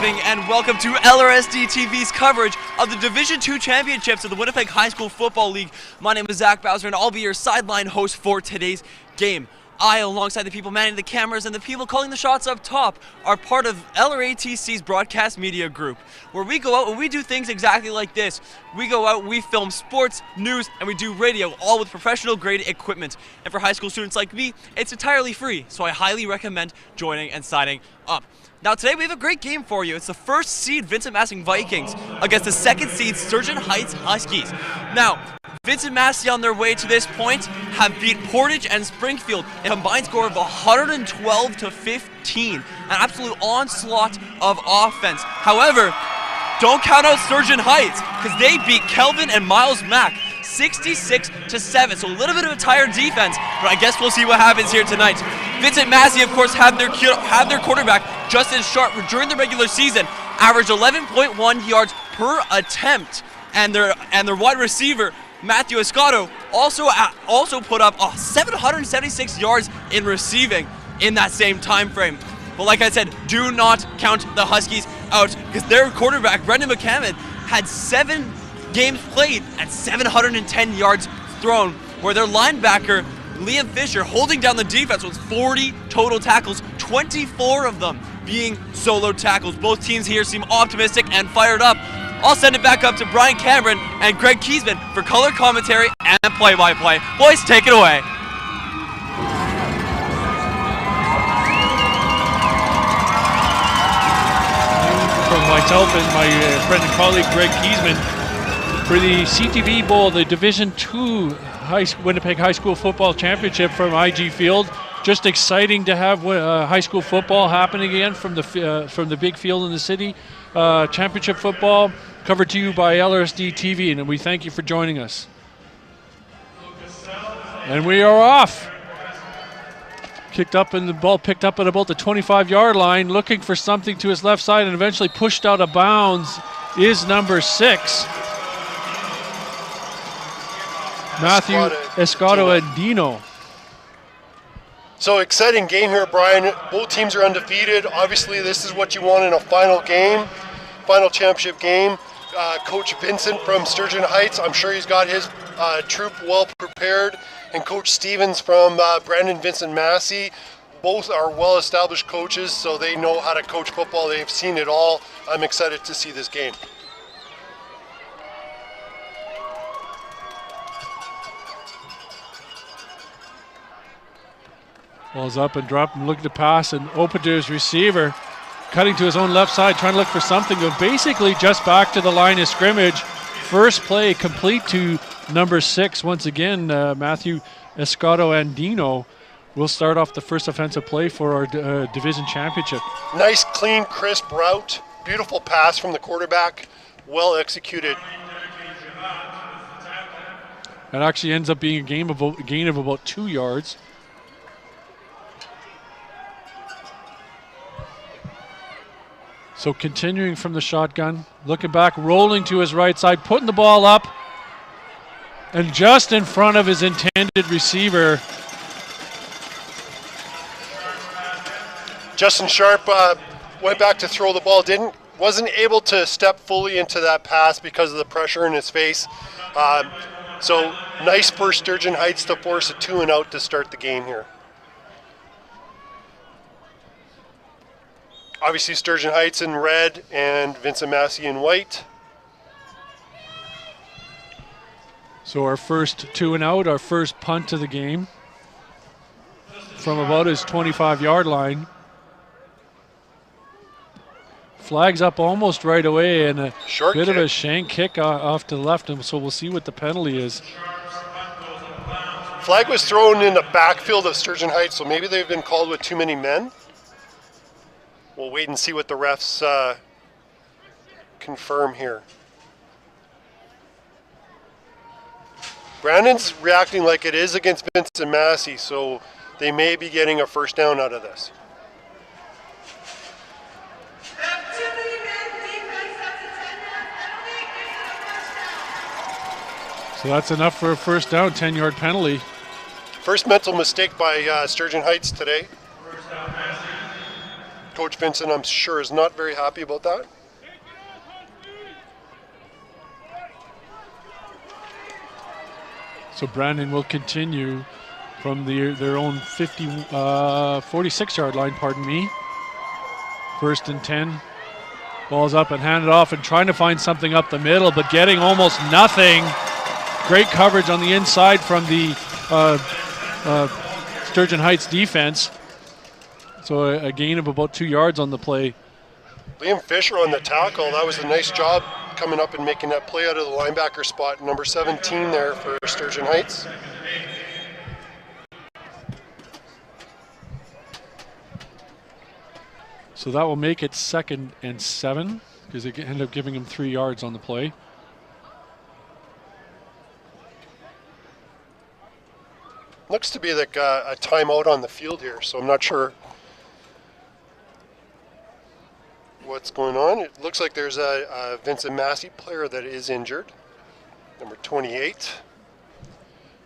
evening and welcome to LRSD TV's coverage of the Division II Championships of the Winnipeg High School Football League. My name is Zach Bowser and I'll be your sideline host for today's game. I, alongside the people manning the cameras and the people calling the shots up top, are part of LRATC's broadcast media group, where we go out and we do things exactly like this. We go out, we film sports, news, and we do radio, all with professional grade equipment. And for high school students like me, it's entirely free, so I highly recommend joining and signing up. Now today we have a great game for you. It's the first seed Vincent Massey Vikings against the second seed Sturgeon Heights Huskies. Now, Vincent Massey on their way to this point have beat Portage and Springfield in a combined score of 112-15. An absolute onslaught of offense. However, don't count out Sturgeon Heights because they beat Kelvin and Miles Mack 66-7. So a little bit of a tired defense, but I guess we'll see what happens here tonight. Vincent Massey, of course, have their quarterback Justin Sharp during the regular season averaged 11.1 yards per attempt, and their wide receiver Matthew Escato also put up 776 yards in receiving in that same time frame. But like I said, do not count the Huskies out because their quarterback Brendan McCammon had 7 games played at 710 yards thrown, where their linebacker Liam Fisher holding down the defense with 40 total tackles, 24 of them being solo tackles. Both teams here seem optimistic and fired up. I'll send it back up to Brian Cameron and Greg Kiesman for color commentary and play-by-play. Boys, take it away. From myself and my friend and colleague Greg Kiesman for the CTV Bowl, the Division II Winnipeg High School Football Championship from IG Field. Just exciting to have high school football happening again from the big field in the city. Championship football covered to you by LRSD TV, and we thank you for joining us. And we are off. Kicked up and the ball picked up at about the 25-yard line, looking for something to his left side and eventually pushed out of bounds is number 6. Matthew Escato and Dino. So exciting game here, Brian. Both teams are undefeated. Obviously, this is what you want in a final championship game. Coach Vincent from Sturgeon Heights, I'm sure he's got his troop well prepared. And Coach Stevens from Brandon Vincent Massey, both are well-established coaches, so they know how to coach football. They've seen it all. I'm excited to see this game. Ball's up and dropped and looking to pass and open to his receiver. Cutting to his own left side, trying to look for something, but basically just back to the line of scrimmage. First play complete to number 6. Once again, Matthew Escato Andino will start off the first offensive play for our division championship. Nice, clean, crisp route. Beautiful pass from the quarterback. Well executed. It actually ends up being a gain of about 2 yards. So continuing from the shotgun, looking back, rolling to his right side, putting the ball up, and just in front of his intended receiver. Justin Sharp went back to throw the ball, wasn't able to step fully into that pass because of the pressure in his face. So nice for Sturgeon Heights to force a 2-and-out to start the game here. Obviously Sturgeon Heights in red and Vincent Massey in white. So our first 2-and-out, our first punt of the game from about his 25-yard line. Flags up almost right away and a short bit kick. Of a shank kick off to the left, and so we'll see what the penalty is. Flag was thrown in the backfield of Sturgeon Heights, so maybe they've been called with too many men. We'll wait and see what the refs confirm here. Brandon's reacting like it is against Vincent Massey, so they may be getting a first down out of this. So that's enough for a first down, 10-yard penalty. First mental mistake by Sturgeon Heights today. Coach Vincent, I'm sure, is not very happy about that. So Brandon will continue from their own 46-yard line, pardon me. 1st and 10. Ball's up and handed off and trying to find something up the middle, but getting almost nothing. Great coverage on the inside from the Sturgeon Heights defense. So a gain of about 2 yards on the play. Liam Fisher on the tackle. That was a nice job coming up and making that play out of the linebacker spot. Number 17 there for Sturgeon Heights. So that will make it 2nd and 7 because they end up giving him 3 yards on the play. Looks to be like a timeout on the field here, so I'm not sure what's going on. It looks like there's a Vincent Massey player that is injured. Number 28,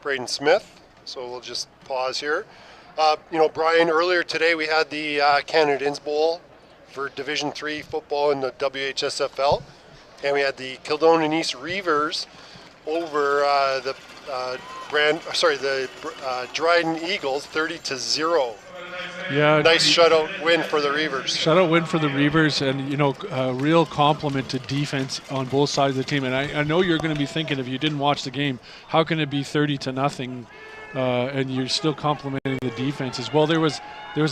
Braden Smith. So we'll just pause here. Brian, earlier today we had the Canadians Bowl for Division III football in the WHSFL, and we had the Kildonan East Reavers over the Dryden Eagles 30-0. Yeah, nice shutout win for the Reavers. Shutout win for the Reavers, and a real compliment to defense on both sides of the team. And I know you're going to be thinking, if you didn't watch the game, how can it be 30-0? And you're still complimenting the defense as well. There was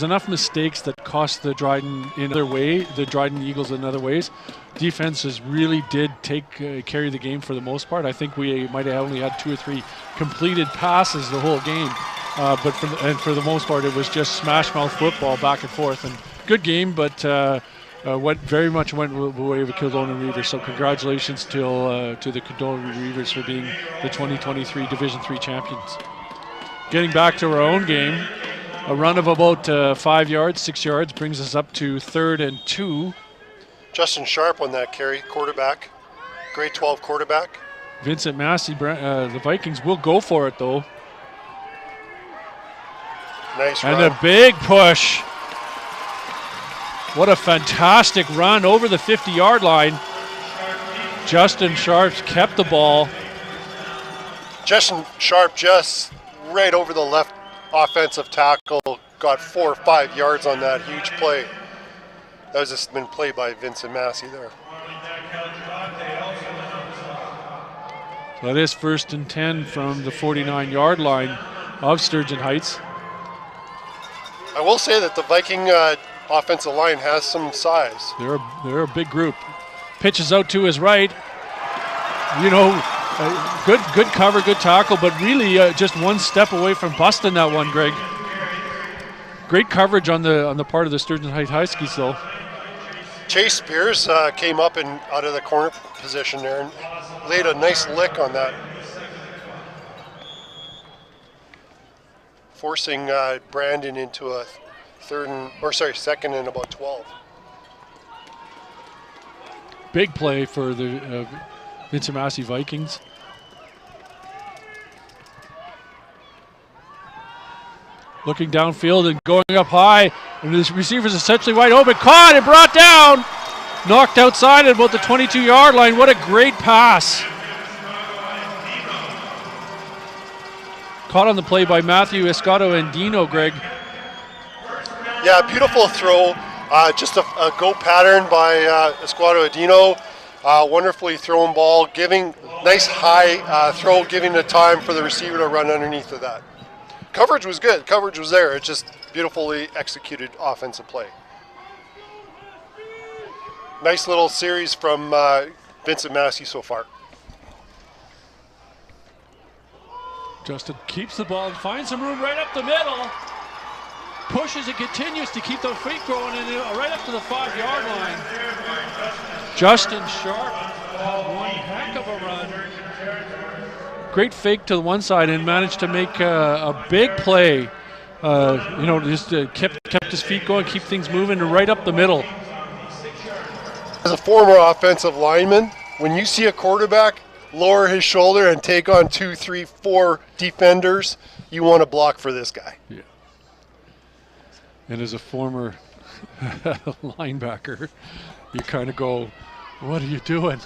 enough mistakes that cost the Dryden Eagles in other ways. Defenses really did carry the game for the most part. I think we might have only had 2 or 3 completed passes the whole game, but for the most part it was just smash mouth football back and forth. And good game, but very much went the way of the Kildonan Reavers. So congratulations to the Kildonan Reavers for being the 2023 Division III champions. Getting back to our own game, a run of about 6 yards brings us up to 3rd and 2. Justin Sharp on that carry, quarterback, grade 12 quarterback. Vincent Massey, the Vikings will go for it though. Nice and run. And a big push. What a fantastic run over the 50-yard line. Justin Sharp kept the ball. Justin Sharp just right over the left offensive tackle, got 4 or 5 yards on that huge play. That was just been played by Vincent Massey there. So that is 1st and 10 from the 49-yard line of Sturgeon Heights. I will say that the Viking offensive line has some size. They're a big group. Pitches out to his right. Good cover, good tackle, but really just one step away from busting that one, Greg. Great coverage on the part of the Sturgeon Heights Huskies, though. Chase Spears came up and out of the corner position there and laid a nice lick on that, forcing Brandon into a 2nd and about 12. Big play for the Vincent Massey Vikings. Looking downfield and going up high, and the receiver's essentially wide open. Caught and brought down. Knocked outside at about the 22-yard line. What a great pass. Caught on the play by Matthew Escato and Dino, Greg. Yeah, beautiful throw. Just a go pattern by Escato Dino. Wonderfully thrown ball, giving nice high throw, giving the time for the receiver to run underneath of that. Coverage was good. Coverage was there. It's just beautifully executed offensive play. Nice little series from Vincent Massey so far. Justin keeps the ball and finds some room right up the middle. Pushes and continues to keep those feet going and right up to the 5-yard line. Justin Sharp had one heck of a run. Great fake to the one side and managed to make a big play. Just kept his feet going, keep things moving right up the middle. As a former offensive lineman, when you see a quarterback lower his shoulder and take on 2, 3, 4 defenders, you want to block for this guy. Yeah. And as a former linebacker, you kind of go, what are you doing?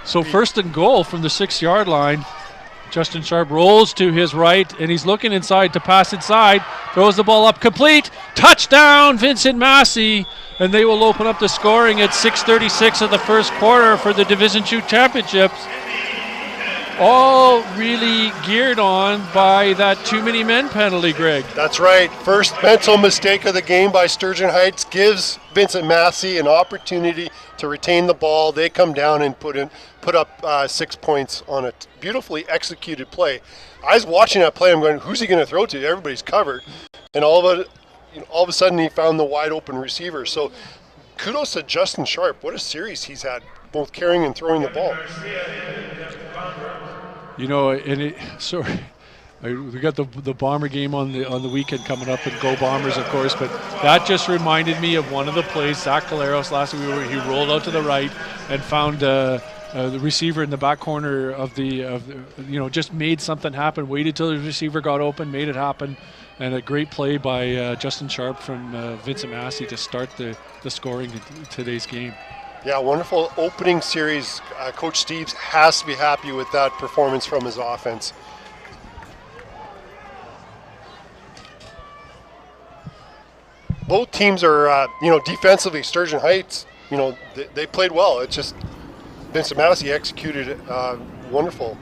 So first and goal from the 6-yard line. Justin Sharp rolls to his right, and he's looking inside to pass inside. Throws the ball up complete. Touchdown, Vincent Massey. And they will open up the scoring at 6:36 of the first quarter for the Division II Championships. All really geared on by that too many men penalty, Greg. That's right. First mental mistake of the game by Sturgeon Heights gives Vincent Massey an opportunity to retain the ball. They come down and put up 6 points on a beautifully executed play. I was watching that play. I'm going, who's he going to throw to? Everybody's covered, and all of a sudden he found the wide open receiver. So kudos to Justin Sharp. What a series he's had, both carrying and throwing the ball. You know, and we got the Bomber game on the weekend coming up, and go Bombers, of course. But that just reminded me of one of the plays, Zach Caleros last week, where he rolled out to the right and found the receiver in the back corner of just made something happen. Waited till the receiver got open, made it happen, and a great play by Justin Sharp from Vincent Massey to start the scoring in today's game. Yeah, wonderful opening series. Coach Steves has to be happy with that performance from his offense. Both teams are, defensively, Sturgeon Heights, they played well. It's just Vincent Massey executed wonderful.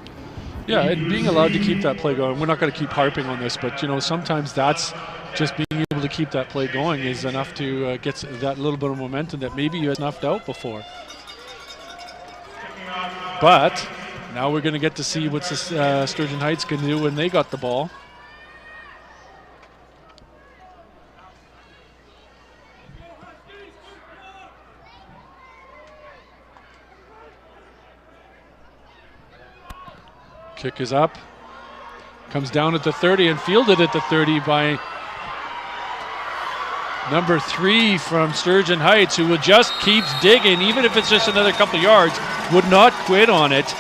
Yeah, and being allowed to keep that play going. We're not going to keep harping on this, but, sometimes that's just being able to keep that play going is enough to get that little bit of momentum that maybe you had snuffed out before. But now we're going to get to see what Sturgeon Heights can do when they got the ball. Kick is up. Comes down at the 30 and fielded at the 30 by number 3 from Sturgeon Heights, who just keeps digging, even if it's just another couple yards, would not quit on it.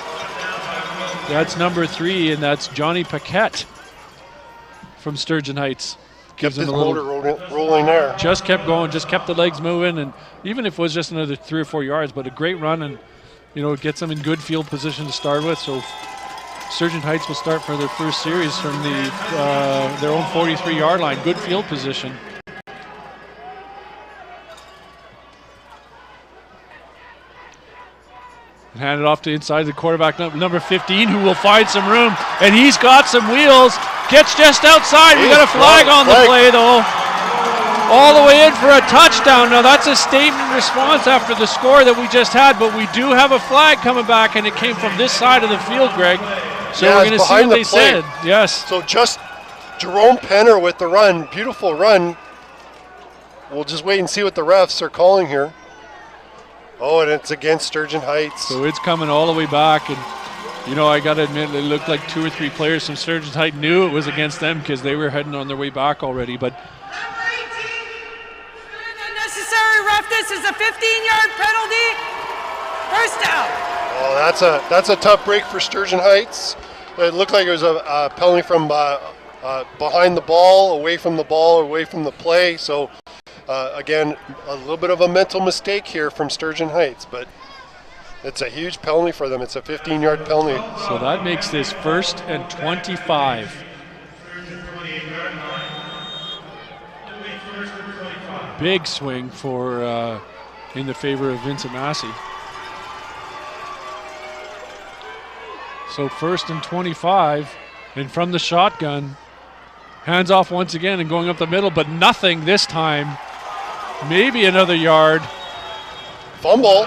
That's number 3, and that's Johnny Paquette from Sturgeon Heights. Gives him a little rolling there. Just kept going, just kept the legs moving, and even if it was just another 3 or 4 yards, but a great run, and it gets them in good field position to start with. So Sturgeon Heights will start for their first series from their own 43-yard line. Good field position. And hand it off to inside the quarterback, number 15, who will find some room. And he's got some wheels. Gets just outside. We got a flag on the play, though. All the way in for a touchdown. Now, that's a statement response after the score that we just had, but we do have a flag coming back, and it came from this side of the field, Greg. So we're going to see what they said. Yes. So just Jerome Penner with the run. Beautiful run. We'll just wait and see what the refs are calling here. Oh, and it's against Sturgeon Heights. So it's coming all the way back. And, I got to admit, it looked like 2 or 3 players from Sturgeon Heights knew it was against them because they were heading on their way back already. But unnecessary roughness is a 15-yard penalty. First down. Oh, that's a tough break for Sturgeon Heights. It looked like it was a penalty from behind the ball, away from the play. So, again, a little bit of a mental mistake here from Sturgeon Heights, but it's a huge penalty for them. It's a 15-yard penalty. So that makes this 1st and 25. Big swing for in the favor of Vincent Massey. So 1st and 25, and from the shotgun, hands off once again and going up the middle, but nothing this time. Maybe another yard. Fumble.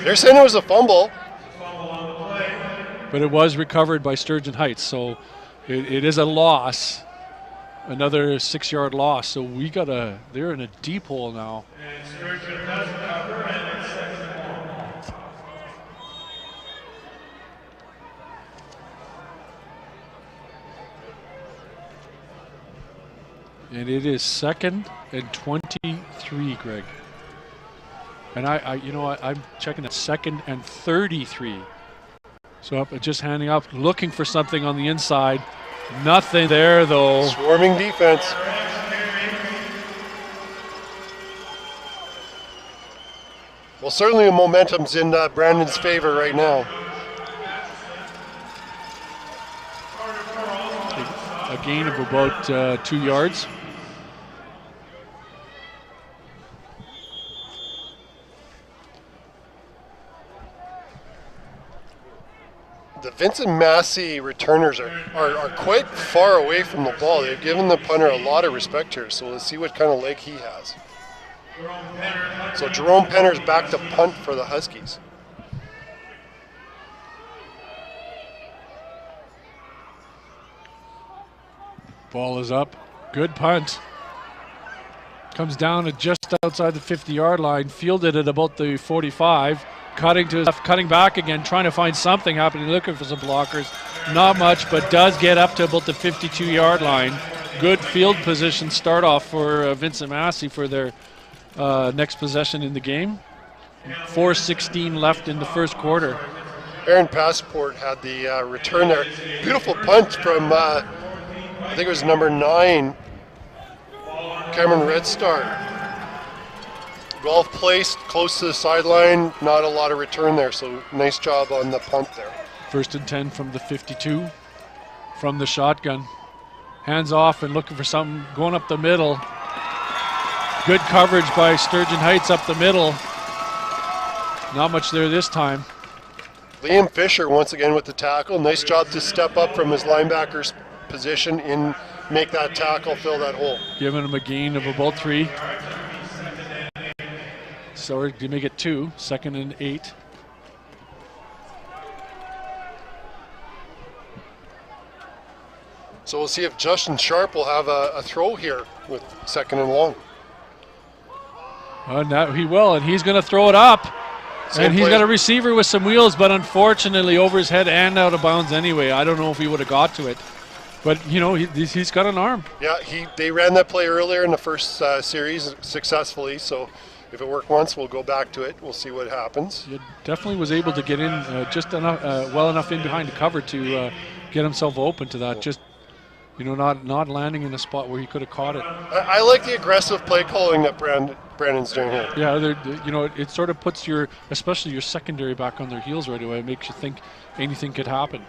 They're saying it was a fumble. But it was recovered by Sturgeon Heights, so it is a loss. Another 6-yard loss. So they're in a deep hole now. And Sturgeon does cover, and it's 2nd and long. And it is 2nd and 23, Greg. And I'm checking that 2nd and 33. So up, just handing up, looking for something on the inside. Nothing there, though. Swarming defense. Well, certainly the momentum's in Brandon's favor right now. A gain of about 2 yards. The Vincent Massey returners are quite far away from the ball. They've given the punter a lot of respect here, so let's see what kind of leg he has. So Jerome Penner's back to punt for the Huskies. Ball is up. Good punt. Comes down at just outside the 50-yard line. Fielded at about the 45. Cutting to his left, cutting back again, trying to find something happening, looking for some blockers. Not much, but does get up to about the 52-yard line. Good field position start off for Vincent Massey for their next possession in the game. 4:16 left in the first quarter. Aaron Passport had the return there. Beautiful punt from, I think it was number 9, Cameron Red Star. Well placed, close to the sideline, not a lot of return there, so nice job on the punt there. 1st and 10 from the 52, from the shotgun. Hands off and looking for something, going up the middle. Good coverage by Sturgeon Heights up the middle. Not much there this time. Liam Fisher once again with the tackle. Nice job to step up from his linebacker's position and make that tackle, fill that hole. Giving him a gain of about 3. So you make it 2, 2nd and 8. So we'll see if Justin Sharp will have a throw here with 2nd and long. Now he will, and he's going to throw it up. And he's play. got a receiver with some wheels, but unfortunately over his head and out of bounds anyway. I don't know if he would have got to it. But, you know, he's got an arm. Yeah, they ran that play earlier in the first series successfully, so if it worked once, we'll go back to it. We'll see what happens. He definitely was able to get in just enough, well enough in behind the cover to get himself open to that. Just, you know, not landing in a spot where he could have caught it. I like the aggressive play calling that Brandon's doing here. Yeah, you know, it sort of puts especially your secondary back on their heels right away. It makes you think anything could happen.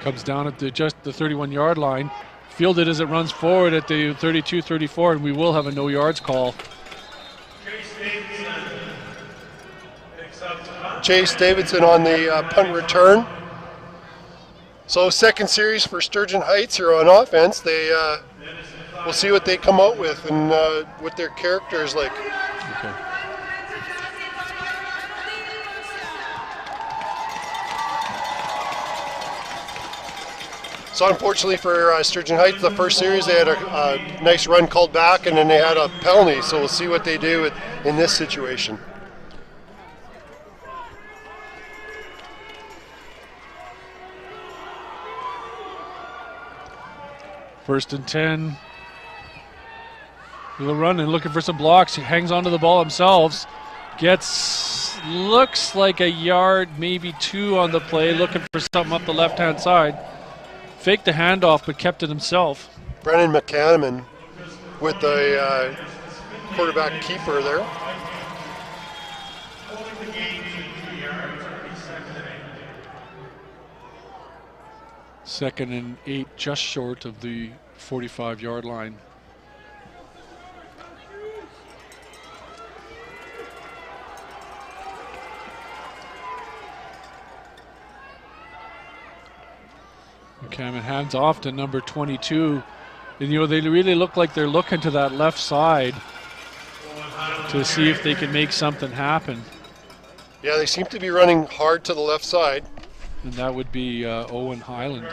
Comes down at just the 31-yard line. Fielded as it runs forward at the 32-34, and we will have a no yards call. Chase Davidson on the punt return. So 2nd series for Sturgeon Heights here on offense. We'll see what they come out with and what their character is like. Okay. So unfortunately for Sturgeon Heights, the first series they had a nice run called back, and then they had a penalty. So we'll see what they do in this situation. First and 10. He'll run and looking for some blocks. He hangs onto the ball himself. Looks like a yard, maybe 2 on the play, looking for something up the left-hand side. Faked the handoff, but kept it himself. Brennan McCanaman with the quarterback keeper there. Second and 8, just short of the 45-yard line. McCammon hands off to number 22. And, you know, they really look like they're looking to that left side to see if they can make something happen. Yeah, they seem to be running hard to the left side. And that would be Owen Highland.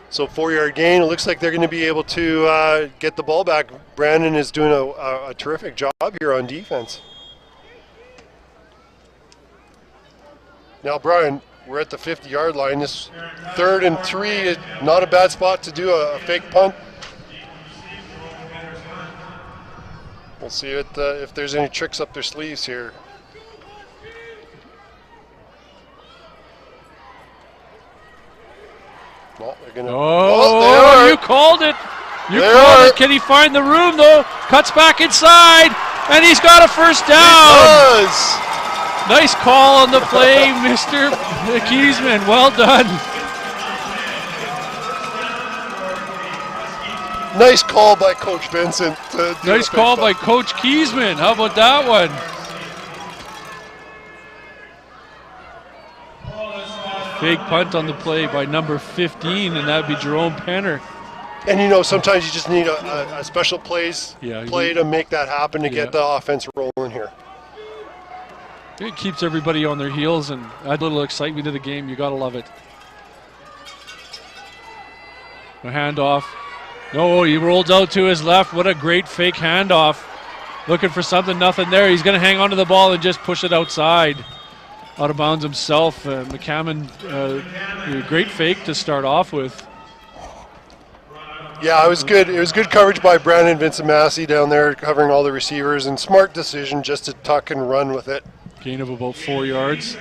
So 4-yard gain. It looks like they're going to be able to get the ball back. Brandon is doing a terrific job here on defense. Now, Brian, we're at the 50-yard line. This 3rd and 3 is not a bad spot to do a fake punt. We'll see if there's any tricks up their sleeves here. No, they're gonna. Oh, you called it. You called it. Can he find the room though? Cuts back inside, and he's got a first down. He does. Nice call on the play, Mr. Kiesman. Well done. Nice call by Coach Vincent. Nice call by Coach Kiesman. How about that one? Fake punt on the play by number 15, and that'd be Jerome Penner. And you know, sometimes you just need a special play to make that happen to get the offense rolling here. It keeps everybody on their heels and adds a little excitement to the game. You gotta love it. A handoff. No, he rolls out to his left. What a great fake handoff. Looking for something, nothing there. He's gonna hang onto the ball and just push it outside. Out of bounds himself. McCammon, great fake to start off with. Yeah, it was good. It was good coverage by Brandon Vincent Massey down there, covering all the receivers, and smart decision just to tuck and run with it. Gain of about 4 yards.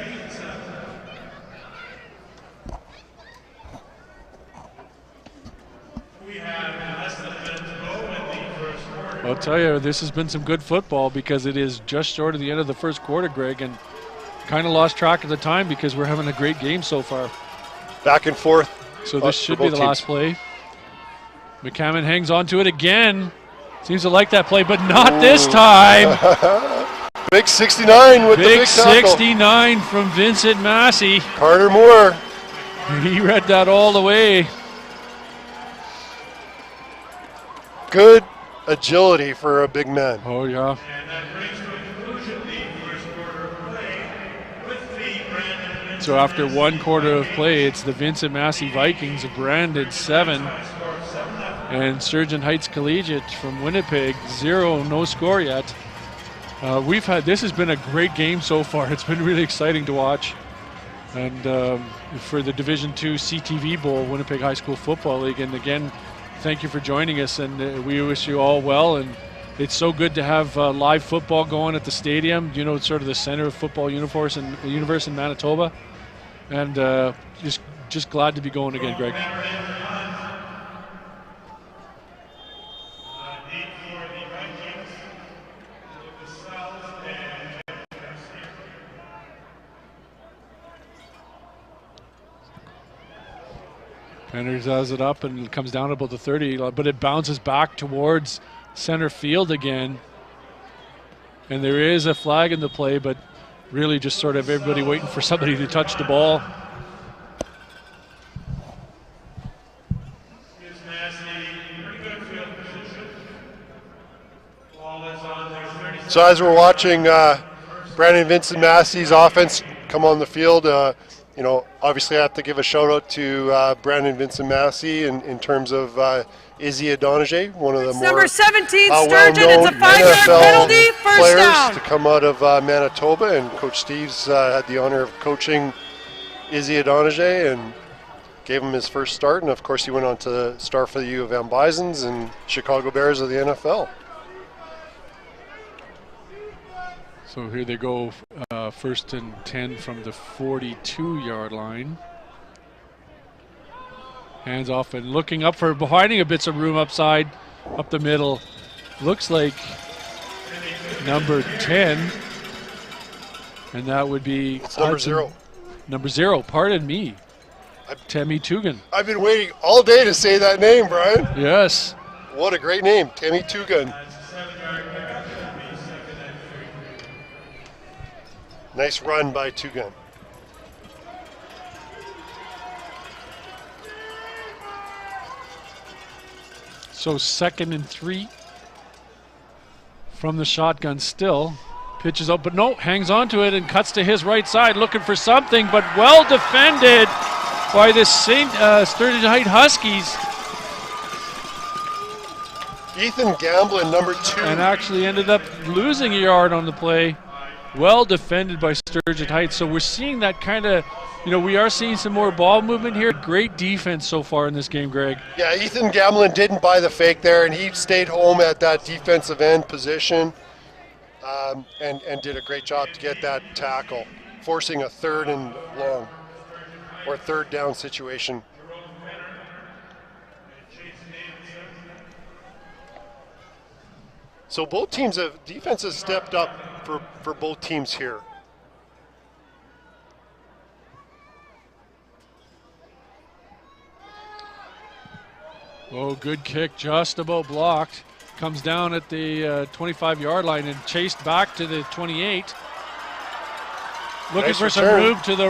I'll tell you, this has been some good football because it is just short of the end of the first quarter, Greg, and kind of lost track of the time because we're having a great game so far. Back and forth. So this should be the last play. McCammon hangs on to it again. Seems to like that play, but not this time. Big 69 with the big tackle. Big 69 from Vincent Massey. Carter Moore. He read that all the way. Good agility for a big man. Oh, yeah. And that brings to a conclusion the first quarter of play with the Brandon Vincent. So after one quarter of play, it's the Vincent Massey Vikings, Brandon 7, and Sturgeon Heights Collegiate from Winnipeg 0, no score yet. This has been a great game so far. It's been really exciting to watch. And for the Division II CTV Bowl, Winnipeg High School Football League. And again, thank you for joining us, and we wish you all well. And it's so good to have live football going at the stadium. You know, it's sort of the center of football universe in Manitoba. And just glad to be going again, Greg. Penner does it up and it comes down about the 30, but it bounces back towards center field again. And there is a flag in the play, but really just sort of everybody waiting for somebody to touch the ball. So as we're watching Brandon Vincent Massey's offense come on the field, you know, obviously I have to give a shout out to Brandon Vincent Massey in terms of Izzy Adonijay, one of the more number 17, Sturgeon. It's a well-known 5-yard penalty, NFL first players down. to come out of Manitoba, and Coach Steves had the honor of coaching Izzy Adonijay and gave him his first start, and of course he went on to star for the U of M Bisons and Chicago Bears of the NFL. So here they go, first and 10 from the 42-yard line. Hands off and looking up for finding a bit of room upside, up the middle. Looks like number 10, and that would be it's number 0. Number 0, pardon me. Tammy Tugan. I've been waiting all day to say that name, Brian. Yes. What a great name, Tammy Tugan. Nice run by Tugan. So 2nd and 3 from the shotgun still. Pitches up, but no, hangs on to it and cuts to his right side looking for something, but well defended by the Sturgeon Heights Huskies. Ethan Gamblin, number 2. And actually ended up losing a yard on the play. well defended by Sturgeon Heights. So we're seeing that kind of, we are seeing some more ball movement here. Great defense so far in this game, Greg. Yeah, Ethan Gamlin didn't buy the fake there, and he stayed home at that defensive end position and did a great job to get that tackle, forcing a 3rd and long or 3rd down situation. So both teams defense has stepped up for both teams here. Oh, good kick, just about blocked. Comes down at the 25-yard line and chased back to the 28. Looking Nice for some return. room to the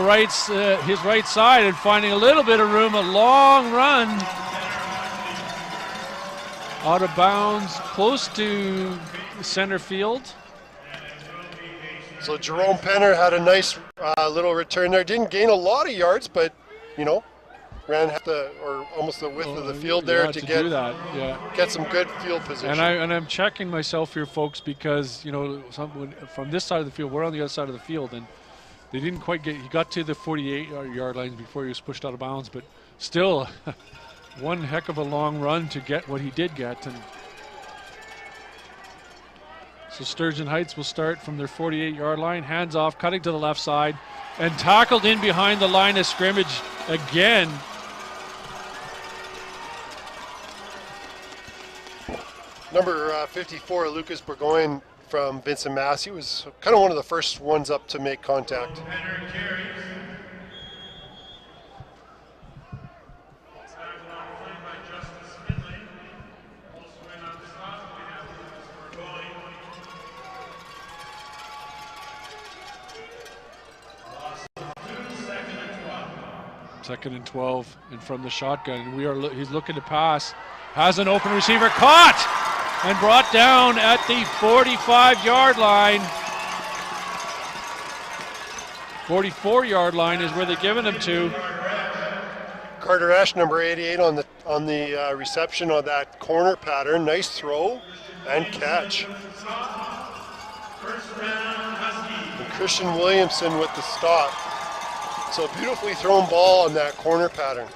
his right side and finding a little bit of room. A long run out of bounds, close to center field. So Jerome Penner had a nice little return there. Didn't gain a lot of yards, but ran almost the width of the field there to do that. Yeah. get some good field position. And I'm checking myself here, folks, because from this side of the field, we're on the other side of the field, and they didn't quite get. He got to the 48-yard line before he was pushed out of bounds, but still, one heck of a long run to get what he did get. And so Sturgeon Heights will start from their 48-yard line, hands off, cutting to the left side, and tackled in behind the line of scrimmage again. Number 54, Lucas Burgoyne from Vincent Massey, was kind of one of the first ones up to make contact. Second and 12, and from the shotgun, he's looking to pass. Has an open receiver, caught and brought down at the 45-yard line. 44-yard line is where they're giving him to. Carter Ash, number 88, on the reception on that corner pattern. Nice throw and catch. And Christian Williamson with the stop. So beautifully thrown ball on that corner pattern.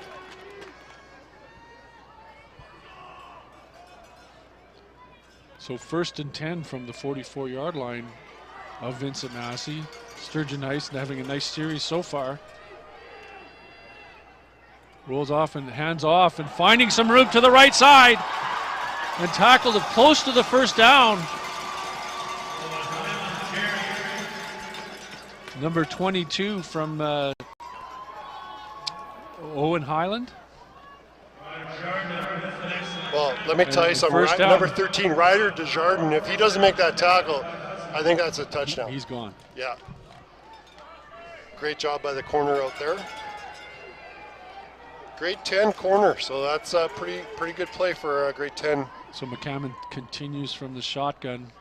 So 1st and 10 from the 44-yard line of Vincent Massey. Sturgeon Heights having a nice series so far. Rolls off and hands off and finding some room to the right side and tackled it close to the first down. Number 22 from Owen Highland. Well, let me tell you something. First down. Number 13, Ryder Desjardins, if he doesn't make that tackle, I think that's a touchdown. He's gone. Yeah. Great job by the corner out there. Grade 10 corner, so that's a pretty good play for a grade 10. So McCammon continues from the shotgun,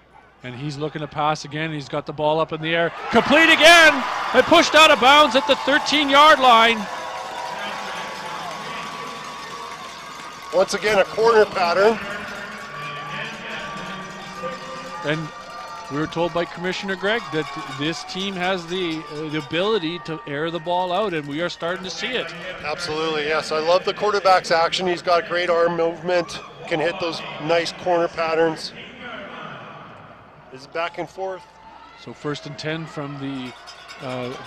and he's looking to pass again. He's got the ball up in the air. Complete again, and pushed out of bounds at the 13-yard line. Once again, a corner pattern. And we were told by Commissioner Gregg that this team has the ability to air the ball out, and we are starting to see it. Absolutely, yes. I love the quarterback's action. He's got great arm movement, can hit those nice corner patterns. Is back and forth. So 1st and 10 from the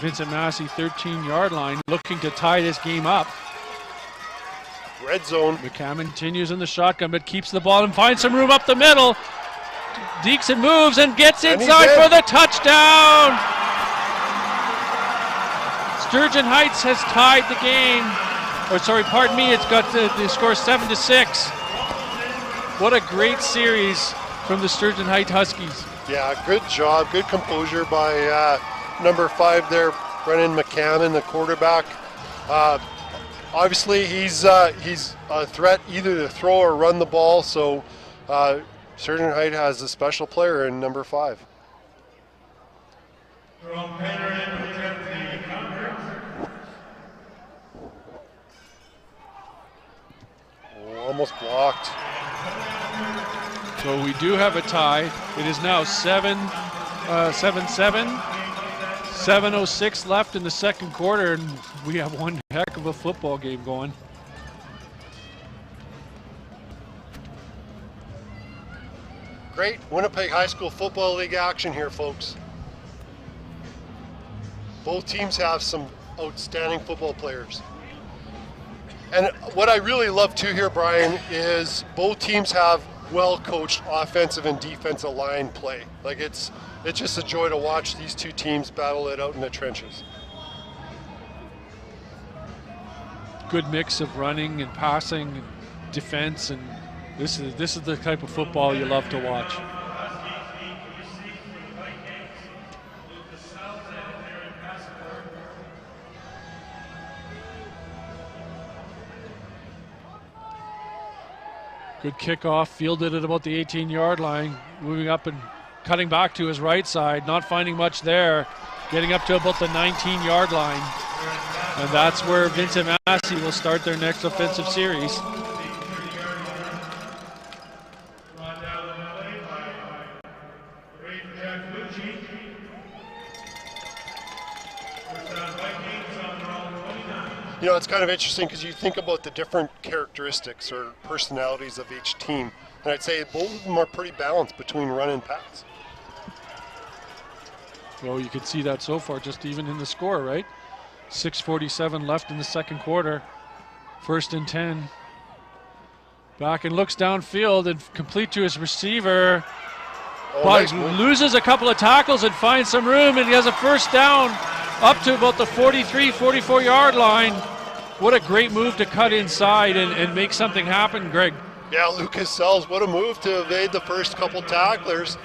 Vincent Massey 13-yard line, looking to tie this game up. Red zone. McCammon continues in the shotgun, but keeps the ball and finds some room up the middle. Deekson moves and gets inside for the touchdown. Sturgeon Heights has tied the game. It's got the score 7-6. What a great series from the Sturgeon Heights Huskies. Yeah, good job, good composure by number 5 there, Brennan McCammon, the quarterback. Obviously, he's a threat either to throw or run the ball, so Sturgeon Heights has a special player in number 5. Almost blocked. So we do have a tie. It is now 7-7. 7:06 left in the second quarter, and we have one heck of a football game going. Great Winnipeg High School Football League action here, folks. Both teams have some outstanding football players. And what I really love too here, Brian, is both teams have well-coached offensive and defensive line play. Like it's just a joy to watch these two teams battle it out in the trenches. Good mix of running and passing, and defense, and this is the type of football you love to watch. Good kickoff, fielded at about the 18-yard line, moving up and cutting back to his right side, not finding much there, getting up to about the 19-yard line. And that's where Vincent Massey will start their next offensive series. You know, it's kind of interesting because you think about the different characteristics or personalities of each team. And I'd say both of them are pretty balanced between run and pass. Well, you can see that so far, just even in the score, right? 6:47 left in the second quarter. 1st and 10. Back and looks downfield and complete to his receiver. Oh, But nice move. loses a couple of tackles and finds some room, and he has a first down up to about the 43, 44-yard line. What a great move to cut inside and make something happen, Greg. Yeah, Lucas Sells, what a move to evade the first couple tacklers.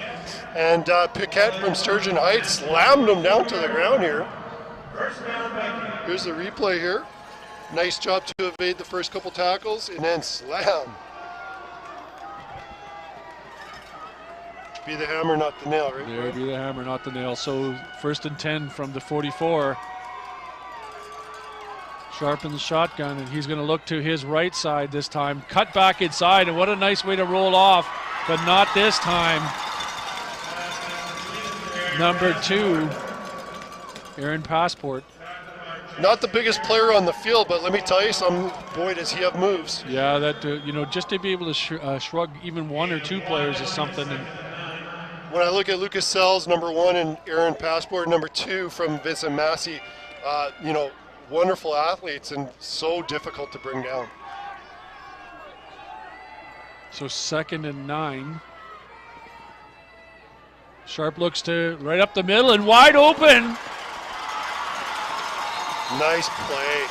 And Piquette from Sturgeon Heights slammed him down to the ground here. Here's the replay here. Nice job to evade the first couple tackles and then slam. Be the hammer, not the nail, right? There be the hammer, not the nail. So 1st and 10 from the 44. Sharp in the shotgun, and he's going to look to his right side this time. Cut back inside, and what a nice way to roll off, but not this time. Number 2, Aaron Passport. Not the biggest player on the field, but let me tell you something, boy, does he have moves. Yeah, that just to be able to shrug even 1 or 2 players is something. And when I look at Lucas Sells, number 1, and Aaron Passport, number 2 from Vincent Massey, wonderful athletes and so difficult to bring down. so 2nd and 9. Sharp looks to right up the middle and wide open. Nice play.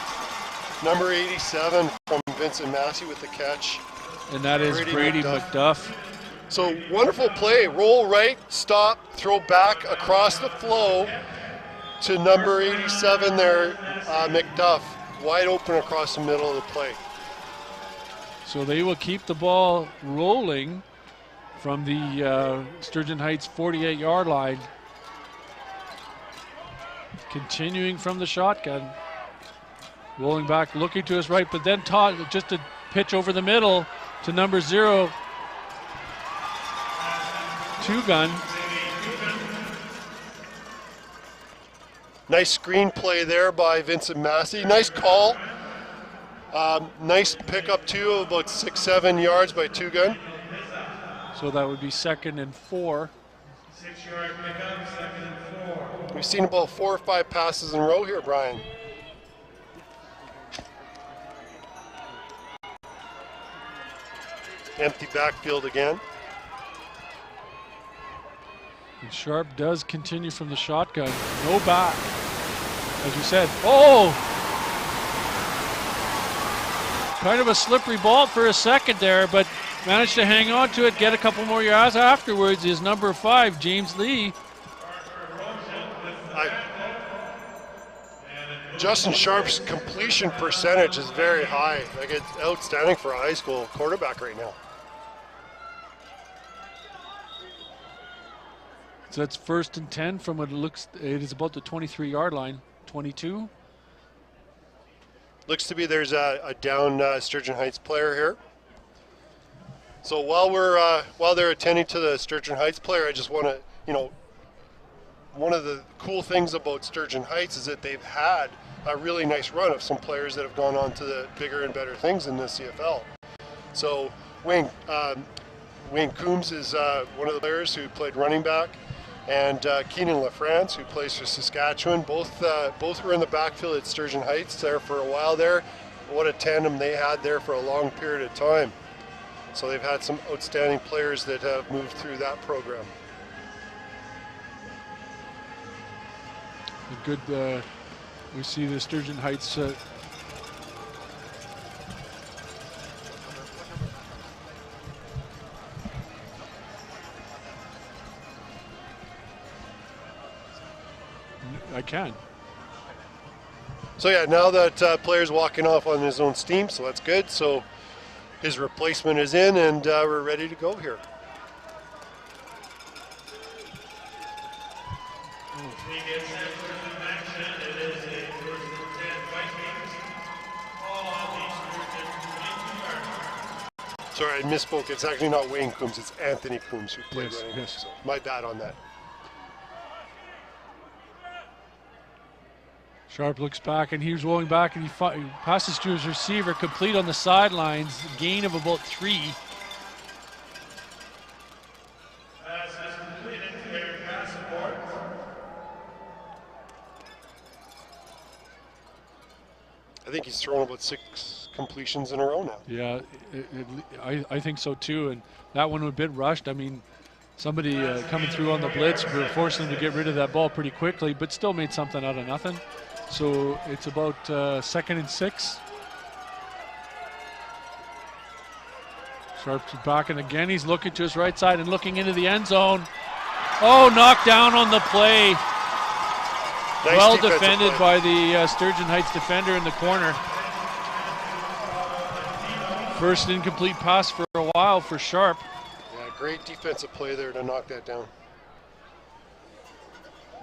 Number 87 from Vincent Massey with the catch. And that is Brady McDuff. So wonderful play. Roll right, stop, throw back across the flow to number 87 there, McDuff. Wide open across the middle of the play. So they will keep the ball rolling from the Sturgeon Heights 48-yard line. Continuing from the shotgun. Rolling back, looking to his right, but then just a pitch over the middle to number 0. Two-gun. Nice screen play there by Vincent Massey. Nice call. Nice pickup too of about 6-7 yards by Two-gun. So that would be 2nd and 4. 6-yard pickup, 2nd and 4. We've seen about 4 or 5 passes in a row here, Brian. Empty backfield again. And Sharp does continue from the shotgun. No back. As you said, oh! Kind of a slippery ball for a second there, but managed to hang on to it, get a couple more yards afterwards is number 5, James Lee. Justin Sharp's completion percentage is very high. Like, it's outstanding for a high school quarterback right now. So that's 1st and 10 from what it looks, it is about the 23-yard line, 22. Looks to be there's a down Sturgeon Heights player here. So while they're attending to the Sturgeon Heights player, I just want to, one of the cool things about Sturgeon Heights is that they've had a really nice run of some players that have gone on to the bigger and better things in the CFL. So Wayne Coombs is one of the players who played running back, and Keenan LaFrance, who plays for Saskatchewan. Both were in the backfield at Sturgeon Heights there for a while there. What a tandem they had there for a long period of time. So they've had some outstanding players that have moved through that program. Good. We see the Sturgeon Heights. I can. So yeah, now that player's walking off on his own steam, so that's good. So his replacement is in, and we're ready to go here. He gets that first action. It is a first and 10 Vikings. All on the Sturgeon 22-yard. Sorry, I misspoke. It's actually not Wayne Coombs, it's Anthony Coombs who played Yes, running. yes. So my bad on that. Sharp looks back, and he's rolling back, and he passes to his receiver, complete on the sidelines, gain of about 3. Pass is completed. Clear pass aboard. I think he's thrown about 6 completions in a row now. Yeah, I think so too, and that one was a bit rushed. I mean, somebody coming through on the blitz, we're forcing them to get rid of that ball pretty quickly, but still made something out of nothing. So it's about 2nd and 6. Sharp's back, and again he's looking to his right side and looking into the end zone. Oh, knocked down on the play. Nice well defensive defended play. by the Sturgeon Heights defender in the corner. First incomplete pass for a while for Sharp. Yeah, great defensive play there to knock that down.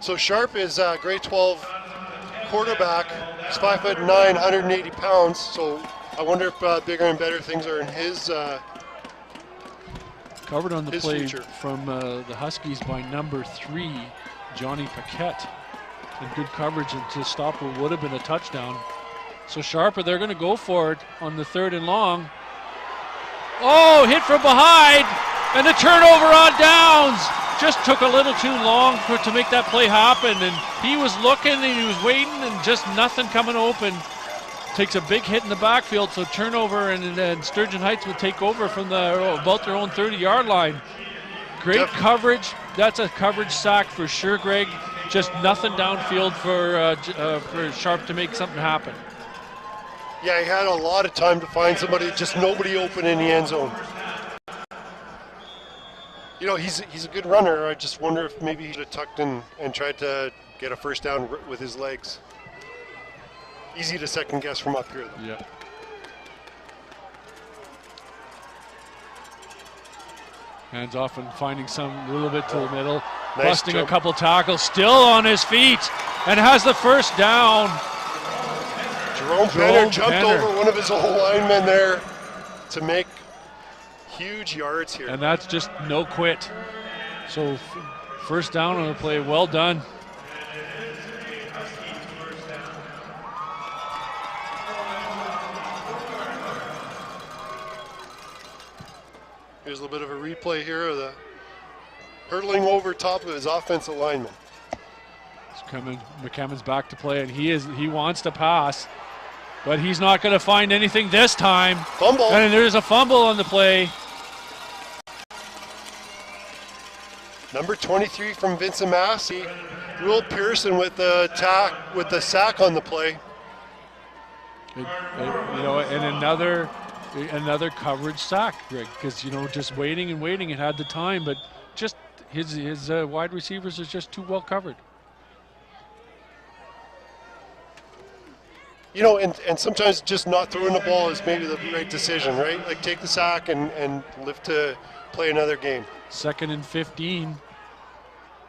So Sharp is grade 12 quarterback. He's 5'9", 180 pounds. So I wonder if bigger and better things are in his Covered on the his play future. from the Huskies by number 3, Johnny Paquette. And good coverage and to stop what would have been a touchdown. So Sharp, they're going to go for it on the 3rd and long. Oh, hit from behind, and a turnover on downs. Just took a little too long to make that play happen, and he was looking and he was waiting, and just nothing coming open. Takes a big hit in the backfield, so turnover, and Sturgeon Heights would take over from about their own 30-yard line. Great coverage. That's a coverage sack for sure, Greg. Just nothing downfield for Sharp to make something happen. Yeah, he had a lot of time to find somebody, just nobody open in the end zone. You know, he's a good runner. I just wonder if maybe he should have tucked in and tried to get a first down with his legs. Easy to second guess from up here, though. Yeah. Hands off and finding some little bit to the middle. Nice Busting jump. a couple tackles, still on his feet, and has the first down. Jerome Penner jumped over one of his old linemen there to make huge yards here. And that's just no quit. So first down on the play, well done. Here's a little bit of a replay here of the hurtling over top of his offensive lineman. McCammon's back to play, and he wants to pass, but he's not going to find anything this time. Fumble. And there's a fumble on the play. Number 23 from Vincent Massey. Will Pearson with the sack on the play. And another coverage sack, Greg, because just waiting and waiting. It had the time, but just his wide receivers are just too well covered. And sometimes just not throwing the ball is maybe the right decision, right? Like take the sack and live to play another game. 2nd and 15.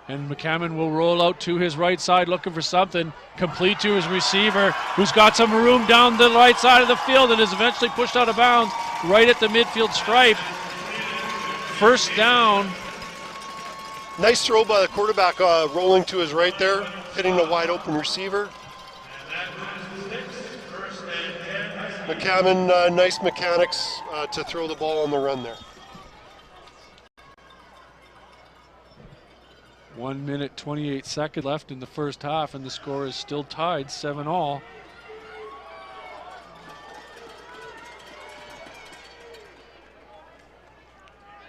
And McCammon will roll out to his right side looking for something. Complete to his receiver, who's got some room down the right side of the field and is eventually pushed out of bounds right at the midfield stripe. First down Nice throw by the quarterback, rolling to his right there, hitting the wide open receiver. McCammon, nice mechanics to throw the ball on the run there. 1 minute 28 seconds left in the first half, and the score is still tied 7-all.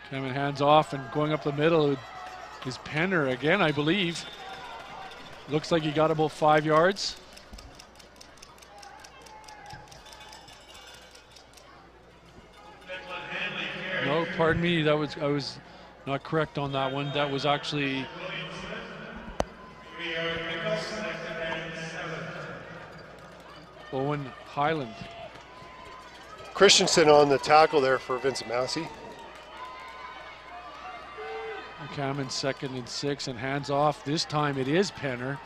Cameron hands off, and going up the middle is Penner again, I believe. Looks like he got about 5 yards. No, pardon me, I was not correct on that one. That was actually Owen Highland. Christensen on the tackle there for Vincent Massey. Cameron 2nd and 6, and hands off. This time it is Penner.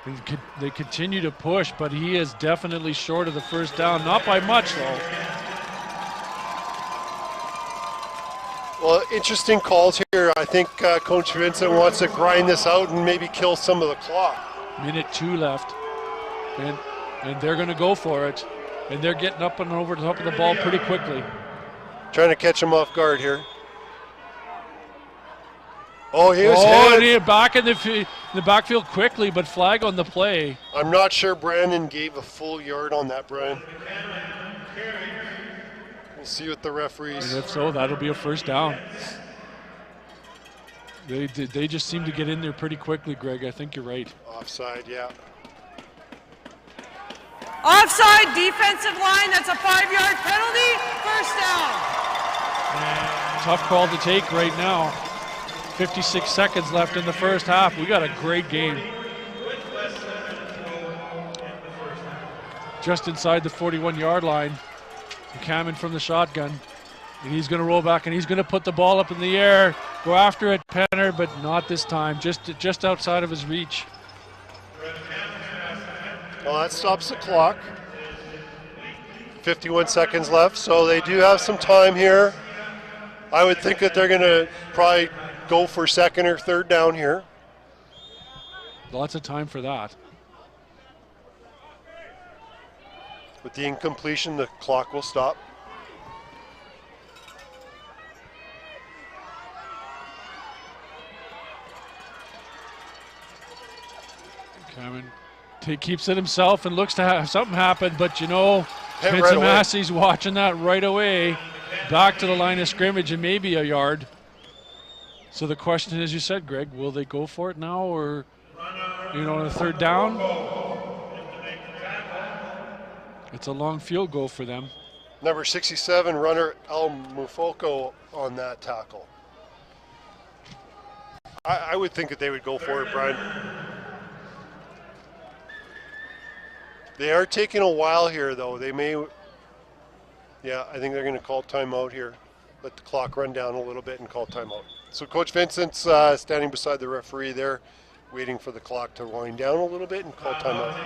And they continue to push, but he is definitely short of the first down. Not by much, though. Well, interesting calls here. I think Coach Vincent wants to grind this out and maybe kill some of the clock. Minute 2 left. And they're going to go for it. And they're getting up and over the top of the ball pretty quickly. Trying to catch him off guard here. Oh, he was hit. And he back in the backfield quickly, but flag on the play. I'm not sure Brandon gave a full yard on that, Brian. We'll see what the referees. And if so, that'll be a first down. They just seem to get in there pretty quickly, Greg. I think you're right. Offside, yeah. Offside, defensive line, that's a 5-yard penalty, first down. Tough call to take right now. 56 seconds left in the first half. We got a great game. Just inside the 41-yard line. Cameron from the shotgun. And he's going to roll back, and he's going to put the ball up in the air. Go after it, Penner, but not this time. Just outside of his reach. Well, that stops the clock. 51 seconds left, so they do have some time here. I would think that they're going to probably go for second or third down here. Lots of time for that. With the incompletion, the clock will stop. Cameron keeps it himself and looks to have something happen, but you know, Hit Vincent right Massey's watching that right away. Back to the line of scrimmage and maybe a yard. So the question is, you said, Greg, will they go for it now, or, you know, on a third down? It's a long field goal for them. Number 67, runner El Mufoko on that tackle. I would think that they would go for it, Brian. They are taking a while here, though. They may, yeah, I think they're going to call timeout here. Let the clock run down a little bit and call timeout. So Coach Vincent's standing beside the referee there, waiting for the clock to wind down a little bit and call timeout.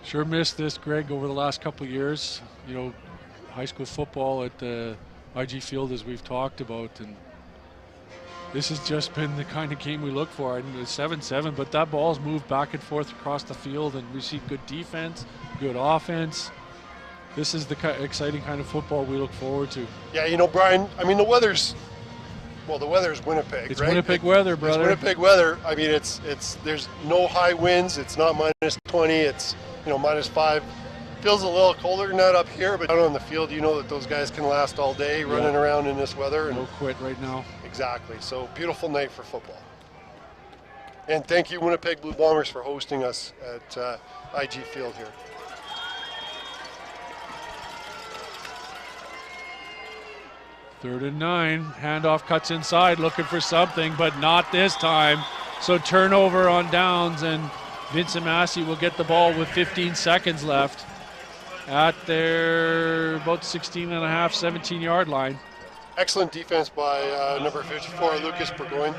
Sure missed this, Greg, over the last couple of years. You know, high school football at the IG Field, as we've talked about, and this has just been the kind of game we look for. And it's 7-7, but that ball's moved back and forth across the field, and we see good defense, good offense. This is the exciting kind of football we look forward to. Yeah, you know, Brian, I mean, the weather's Winnipeg, it's right? Winnipeg weather, brother. It's Winnipeg weather. I mean, it's there's no high winds. It's not minus 20. It's, you know, minus 5. Feels a little colder than that up here, but out on the field, you know that those guys can last all day running around in this weather. And no quit right now. Exactly. So beautiful night for football. And thank you, Winnipeg Blue Bombers, for hosting us at IG Field here. Third and 9. Handoff cuts inside, looking for something, but not this time. So turnover on downs, and Vincent Massey will get the ball with 15 seconds left at their about 16 and a half, 17-yard line. Excellent defense by number 54, Lucas Burgoyne.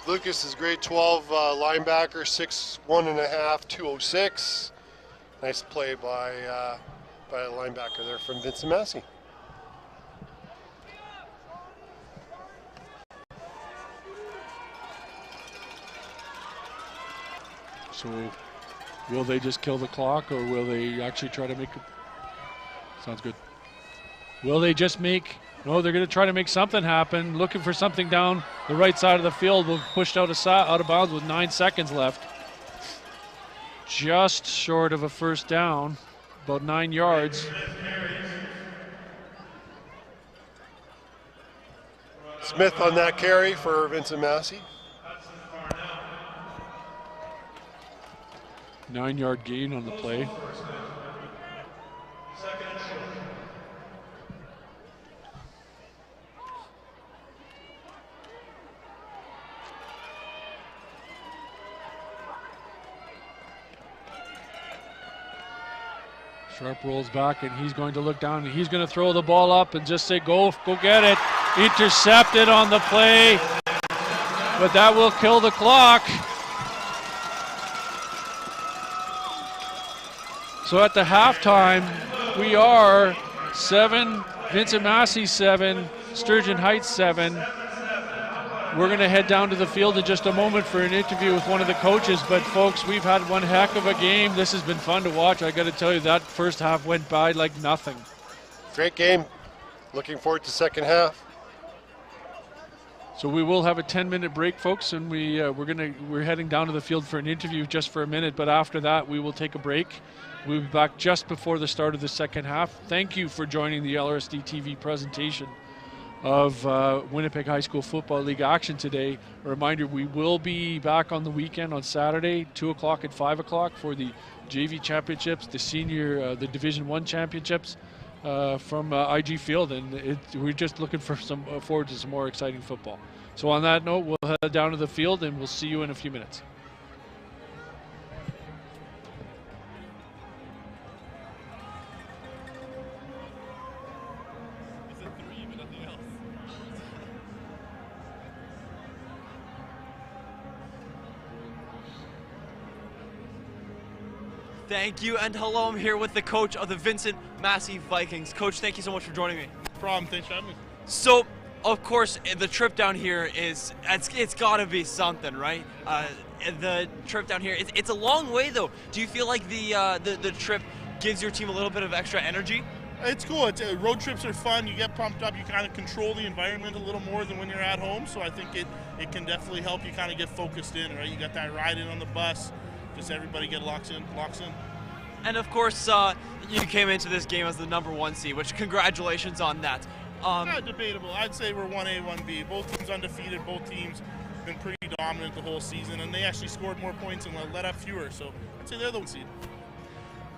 Lucas is grade 12 linebacker, 6'1.5", 206. Nice play by a linebacker there from Vincent Massey. So will they just kill the clock, or will they actually try to make it? Sounds good. Will they just make? No, they're going to try to make something happen. Looking for something down the right side of the field. Will pushed out of bounds with 9 seconds left. Just short of a first down, about 9 yards. Smith on that carry for Vincent Massey. 9-yard gain on the play. Sharp rolls back, and he's going to look down, and he's going to throw the ball up and just say, go get it. Intercepted on the play, but that will kill the clock. So at the halftime, we are 7, Vincent Massey 7, Sturgeon Heights 7. We're going to head down to the field in just a moment for an interview with one of the coaches. But folks, we've had one heck of a game. This has been fun to watch. I got to tell you, that first half went by like nothing. Great game. Looking forward to second half. So we will have a 10-minute break, folks, and we're heading down to the field for an interview just for a minute. But after that, we will take a break. We'll be back just before the start of the second half. Thank you for joining the LRSD TV presentation of Winnipeg High School Football League action today. A reminder, we will be back on the weekend on Saturday, 2 o'clock and 5 o'clock for the JV championships, the senior, the Division I championships from IG Field, and we're just looking for forward to some more exciting football. So on that note, we'll head down to the field and we'll see you in a few minutes. Thank you, and hello, I'm here with the coach of the Vincent Massey Vikings. Coach, thank you so much for joining me. No problem, thanks for having me. So, of course, the trip down here it's got to be something, right? The trip down here, it's a long way though. Do you feel like the trip gives your team a little bit of extra energy? It's cool. Road trips are fun. You get pumped up. You kind of control the environment a little more than when you're at home. So I think it can definitely help you kind of get focused in, right? You got that ride in on the bus. Just everybody get locks in. And of course, you came into this game as the #1 seed, which congratulations on that. Not debatable. I'd say we're 1A, 1B. Both teams undefeated. Both teams been pretty dominant the whole season, and they actually scored more points and let up fewer. So I'd say they're the 1 seed.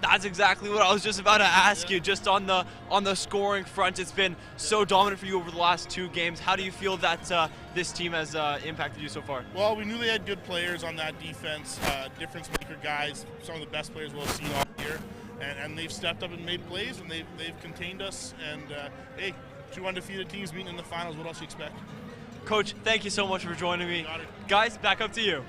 That's exactly what I was just about to ask you. Just on the scoring front, it's been so dominant for you over the last 2 games. How do you feel that this team has impacted you so far? Well, we knew they had good players on that defense, difference maker guys, some of the best players we'll have seen all year, and they've stepped up and made plays, and they've contained us. And hey, 2 undefeated teams meeting in the finals. What else do you expect? Coach, thank you so much for joining me. Guys, back up to you.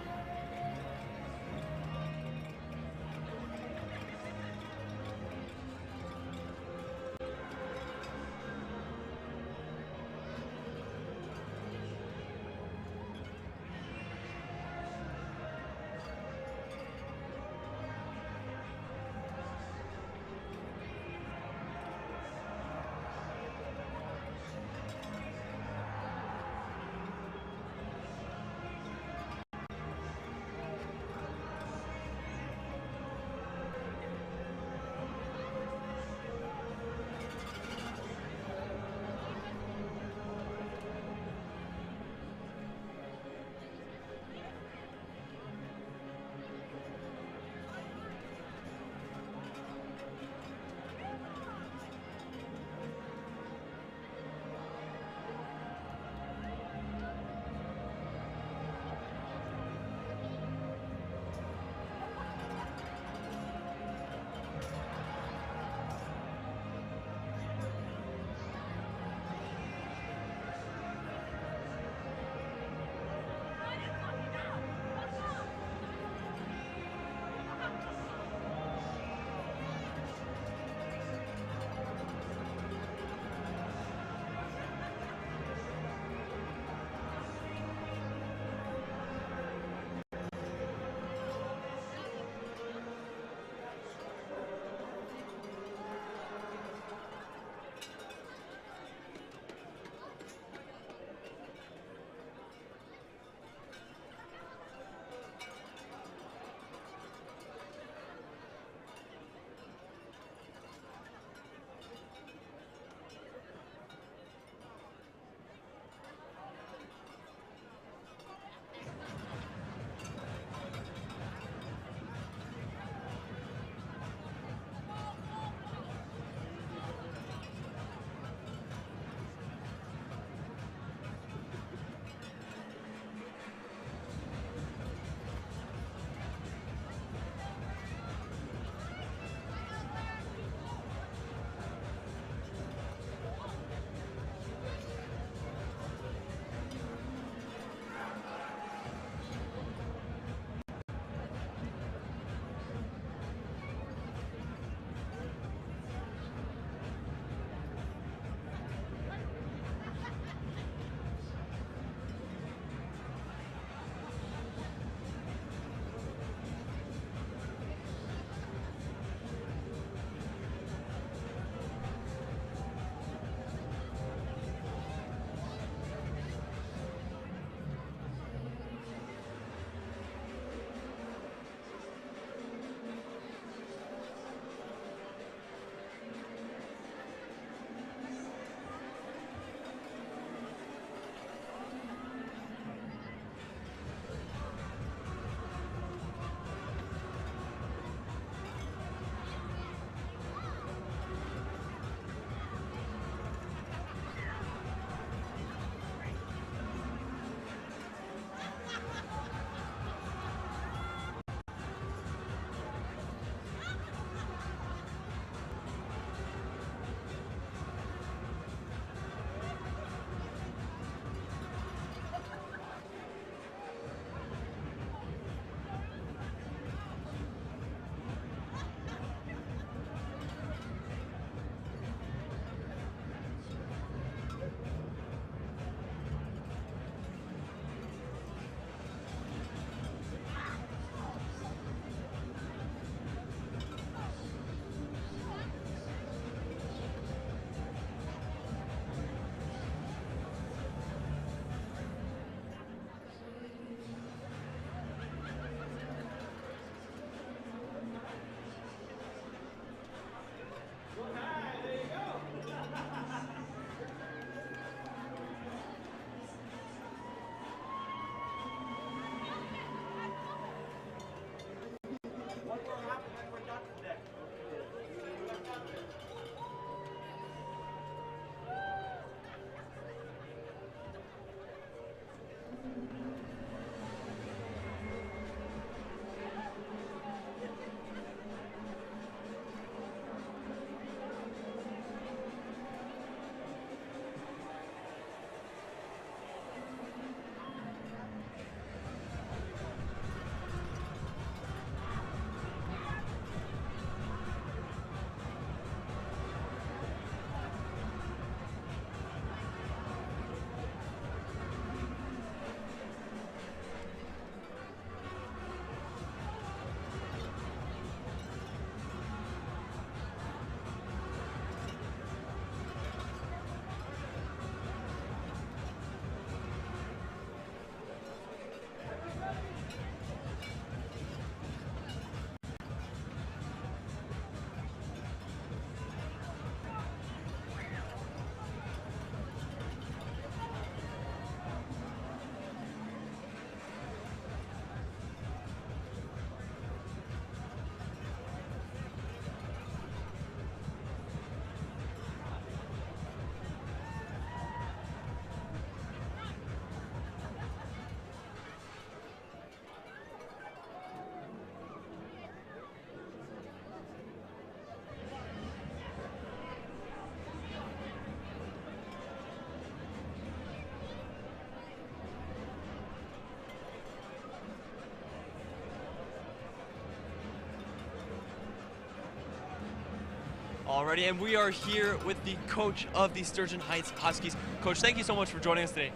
Alrighty, and we are here with the coach of the Sturgeon Heights Huskies. Coach, thank you so much for joining us today.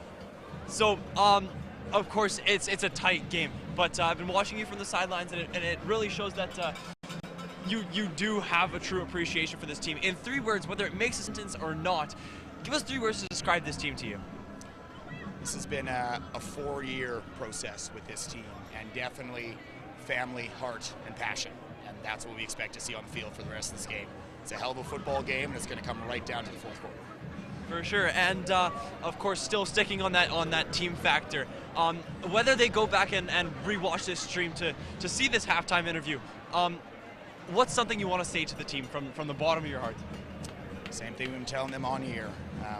So, of course, it's a tight game, but I've been watching you from the sidelines, and it really shows that you do have a true appreciation for this team. In 3 words, whether it makes a sentence or not, give us 3 words to describe this team to you. This has been a 4-year process with this team, and definitely family, heart, and passion. And that's what we expect to see on the field for the rest of this game. It's a hell of a football game, and it's going to come right down to the 4th quarter. For sure, and of course, still sticking on that team factor. Whether they go back and rewatch this stream to see this halftime interview, what's something you want to say to the team from the bottom of your heart? Same thing we've been telling them on here.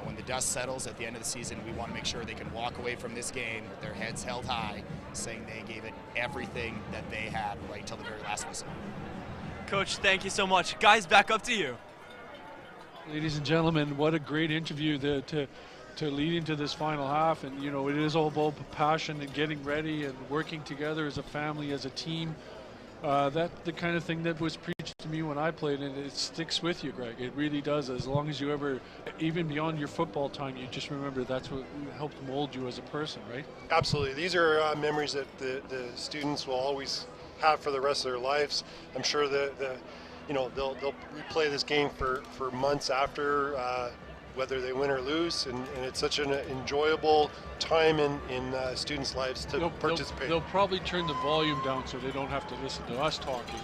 When the dust settles at the end of the season, we want to make sure they can walk away from this game with their heads held high, saying they gave it everything that they had right till the very last whistle. Coach, thank you so much. Guys, back up to you. Ladies and gentlemen, what a great interview to lead into this final half. And, you know, it is all about passion and getting ready and working together as a family, as a team. That's the kind of thing that was preached to me when I played, and it sticks with you, Greg. It really does. As long as you ever, even beyond your football time, you just remember that's what helped mold you as a person, right? Absolutely. These are memories that the students will always have for the rest of their lives. I'm sure they'll replay this game for months after, whether they win or lose, and it's such an enjoyable time in students' lives to participate. They'll probably turn the volume down so they don't have to listen to us talking.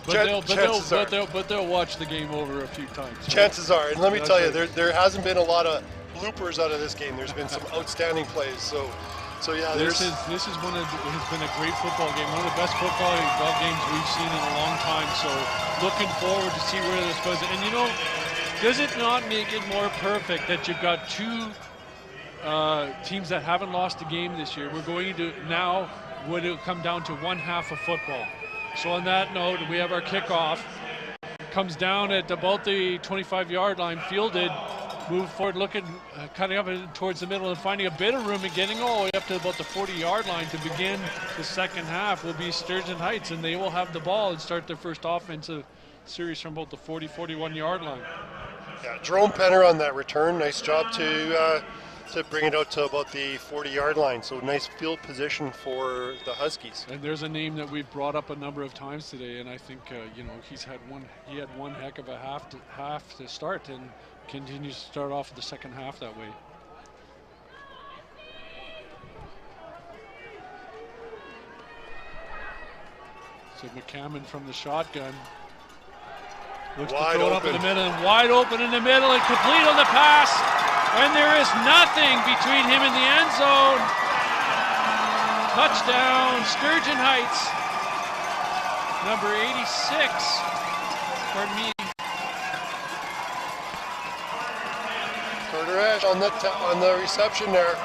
But they'll watch the game over a few times. Right? Chances are, and let me tell you, there hasn't been a lot of bloopers out of this game. There's been some outstanding plays. So yeah, this is one of has been a great football game, one of the best football games we've seen in a long time. So looking forward to see where this goes. And you know, does it not make it more perfect that you've got 2 teams that haven't lost a game this year? We're going to now would it come down to 1 half of football. So on that note, we have our kickoff. Comes down at about the 25-yard line, fielded, move forward, looking, cutting up towards the middle and finding a bit of room and getting all the way up to about the 40-yard line to begin the second half will be Sturgeon Heights, and they will have the ball and start their first offensive series from about the 41-yard line. Yeah, Jerome Penner on that return. Nice job to bring it out to about the 40-yard line. So nice field position for the Huskies. And there's a name that we've brought up a number of times today, and I think you know, he had one heck of a half to start, and continues to start off the second half that way. So McCammon from the shotgun. Looks to throw it up in the middle, and wide open in the middle, and complete on the pass. And there is nothing between him and the end zone. Touchdown, Sturgeon Heights. Number 86. Pardon me. Carter Ash on the reception there.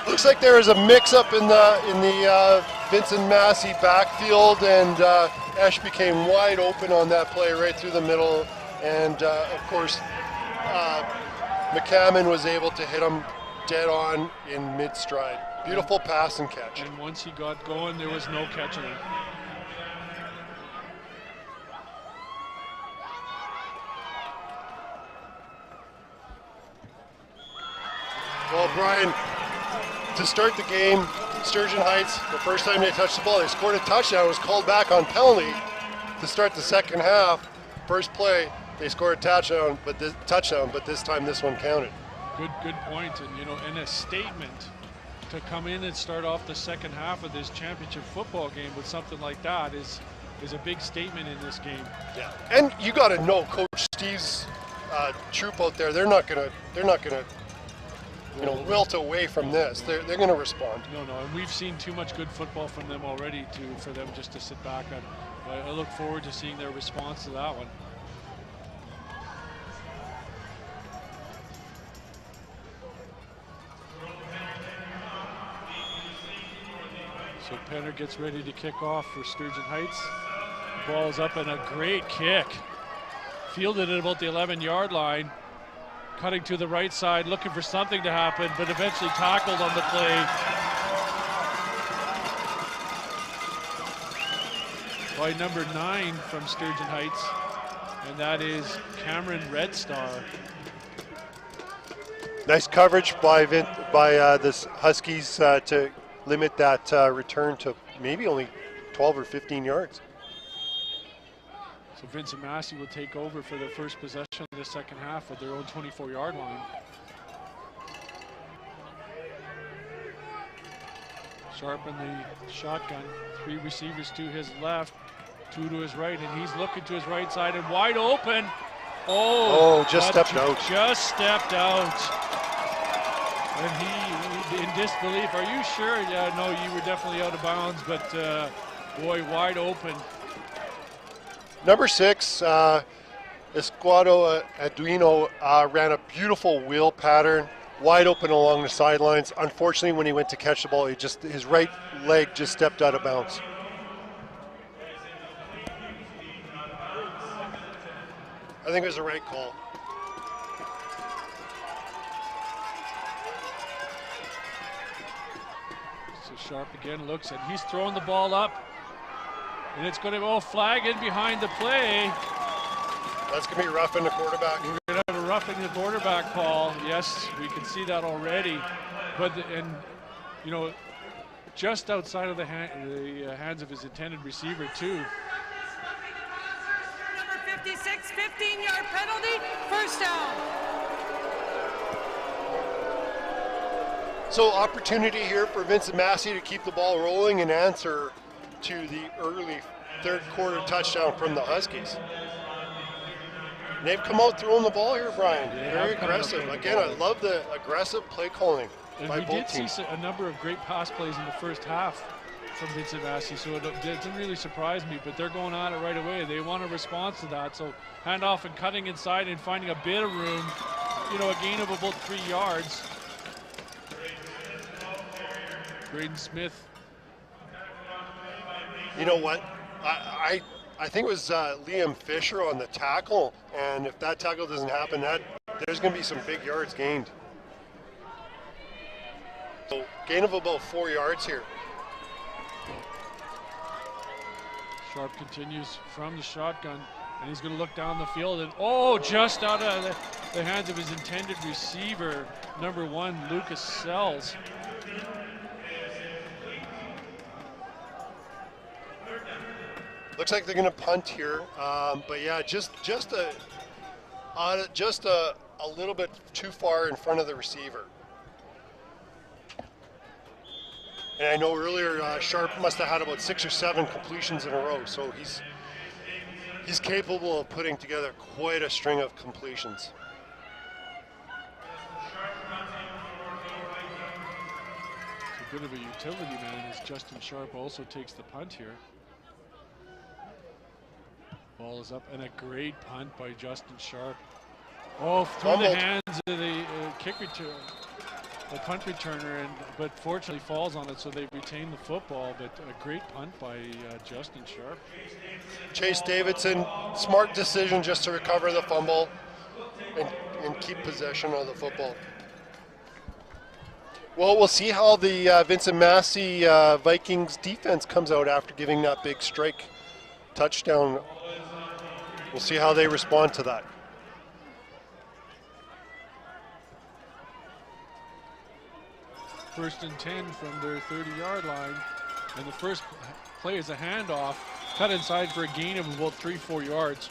Looks like there was a mix-up in the Vincent Massey backfield, and Ash became wide open on that play right through the middle, and of course McCammon was able to hit him dead on in mid-stride. Beautiful pass and catch. And once he got going, there was no catching him. Well, Brian, to start the game, Sturgeon Heights, the first time they touched the ball, they scored a touchdown. It was called back on penalty to start the second half. First play, they scored a touchdown, but this time this one counted. Good point, and you know, and a statement to come in and start off the second half of this championship football game with something like that is a big statement in this game. Yeah, and you got to know Coach Steve's troop out there. They're not gonna wilt away from this. They're going to respond. No, and we've seen too much good football from them already for them just to sit back on. I look forward to seeing their response to that one. So Penner gets ready to kick off for Sturgeon Heights. Ball's up and a great kick. Fielded at about the 11-yard line. Cutting to the right side, looking for something to happen, but eventually tackled on the play. By number 9 from Sturgeon Heights. and that is Cameron Red Star. Nice coverage by this Huskies to limit that return to maybe only 12 or 15 yards. So Vincent Massey will take over for their first possession of the second half at their own 24-yard line. Sharp in the shotgun. 3 receivers to his left, 2 to his right, and he's looking to his right side and wide open. Oh, just stepped out. Just stepped out. And he in disbelief. Are you sure? Yeah, no, you were definitely out of bounds, but boy, wide open. Number 6, Escuado Arduino ran a beautiful wheel pattern, wide open along the sidelines. Unfortunately, when he went to catch the ball, his right leg just stepped out of bounds. I think it was the right call. So Sharp again looks, and he's throwing the ball up. And it's going to go flag in behind the play. That's going to be roughing the quarterback. We're going to have a roughing the quarterback call. Yes, we can see that already. But you know, just outside of the hands of his intended receiver too. Number 56, 15-yard penalty, first down. So opportunity here for Vincent Massey to keep the ball rolling and answer to the early third quarter touchdown from the Huskies. They've come out throwing the ball here, Brian. Very aggressive. Again, I love the aggressive play calling by both teams. We did see a number of great pass plays in the first half from Vincent Massey, so it didn't really surprise me, but they're going on it right away. They want a response to that, so handoff and cutting inside and finding a bit of room, you know, a gain of about 3 yards. Braden Smith. You know what? I think it was Liam Fisher on the tackle, and if that tackle doesn't happen, there's going to be some big yards gained. So gain of about 4 yards here. Sharp continues from the shotgun, and he's going to look down the field, and just out of the hands of his intended receiver, number 1, Lucas Sells. Looks like they're going to punt here, but yeah, just a little bit too far in front of the receiver. And I know earlier Sharp must have had about 6 or 7 completions in a row, so he's capable of putting together quite a string of completions. It's a bit of a utility man as Justin Sharp also takes the punt here. Ball is up, and a great punt by Justin Sharp. Through the hands of the kick return, the punt returner, but fortunately falls on it, so they retain the football. But a great punt by Justin Sharp. Chase Davidson, smart decision just to recover the fumble and keep possession of the football. Well, we'll see how the Vincent Massey Vikings defense comes out after giving that big strike touchdown. We'll see how they respond to that. First and 10 from their 30-yard line, and the first play is a handoff, cut inside for a gain of about 3-4 yards.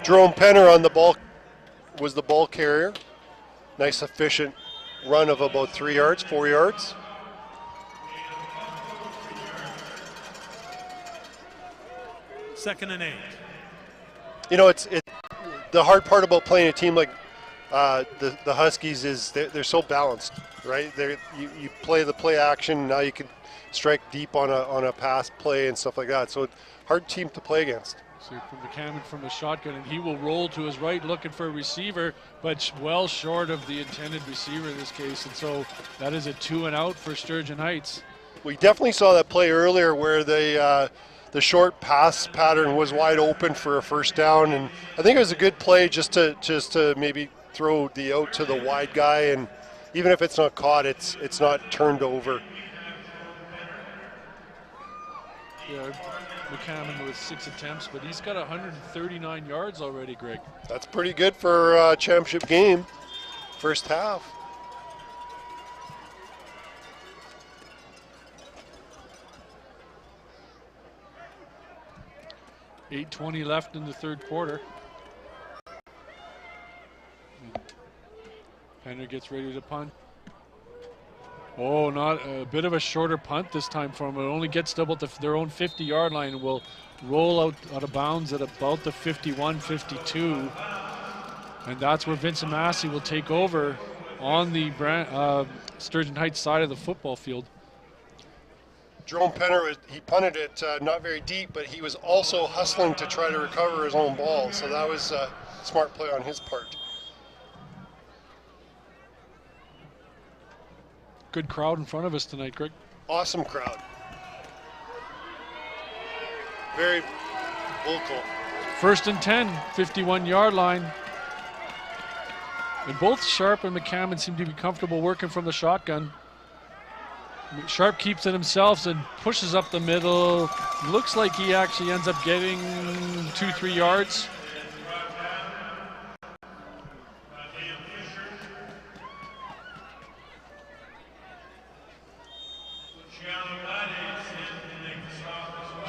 Jerome Penner on the ball was the ball carrier. Nice efficient run of about 3 yards, 4 yards. Second and 8. You know, it's the hard part about playing a team like the Huskies is they're so balanced, right? You play the play action, now you can strike deep on a pass play and stuff like that. So it's a hard team to play against. So from McCammon from the shotgun, and he will roll to his right looking for a receiver, but well short of the intended receiver in this case. And so that is a 2 and out for Sturgeon Heights. We definitely saw that play earlier where the short pass pattern was wide open for a first down, and I think it was a good play just to maybe throw the out to the wide guy, and even if it's not caught, it's not turned over. Yeah, McCammon with 6 attempts, but he's got 139 yards already, Greg. That's pretty good for a championship game, first half. .8:20 left in the third quarter. Penner gets ready to punt. Oh, not a bit of a shorter punt this time for him. It only gets to about their own 50-yard line and will roll out of bounds at about the 51-52. And that's where Vincent Massey will take over on the Sturgeon Heights side of the football field. Jerome Penner, he punted it not very deep, but he was also hustling to try to recover his own ball. So that was a smart play on his part. Good crowd in front of us tonight, Greg. Awesome crowd. Very vocal. 1st and 10, 51-yard line. And both Sharp and McCammon seem to be comfortable working from the shotgun. Sharp keeps it himself and pushes up the middle. Looks like he actually ends up getting 2-3 yards.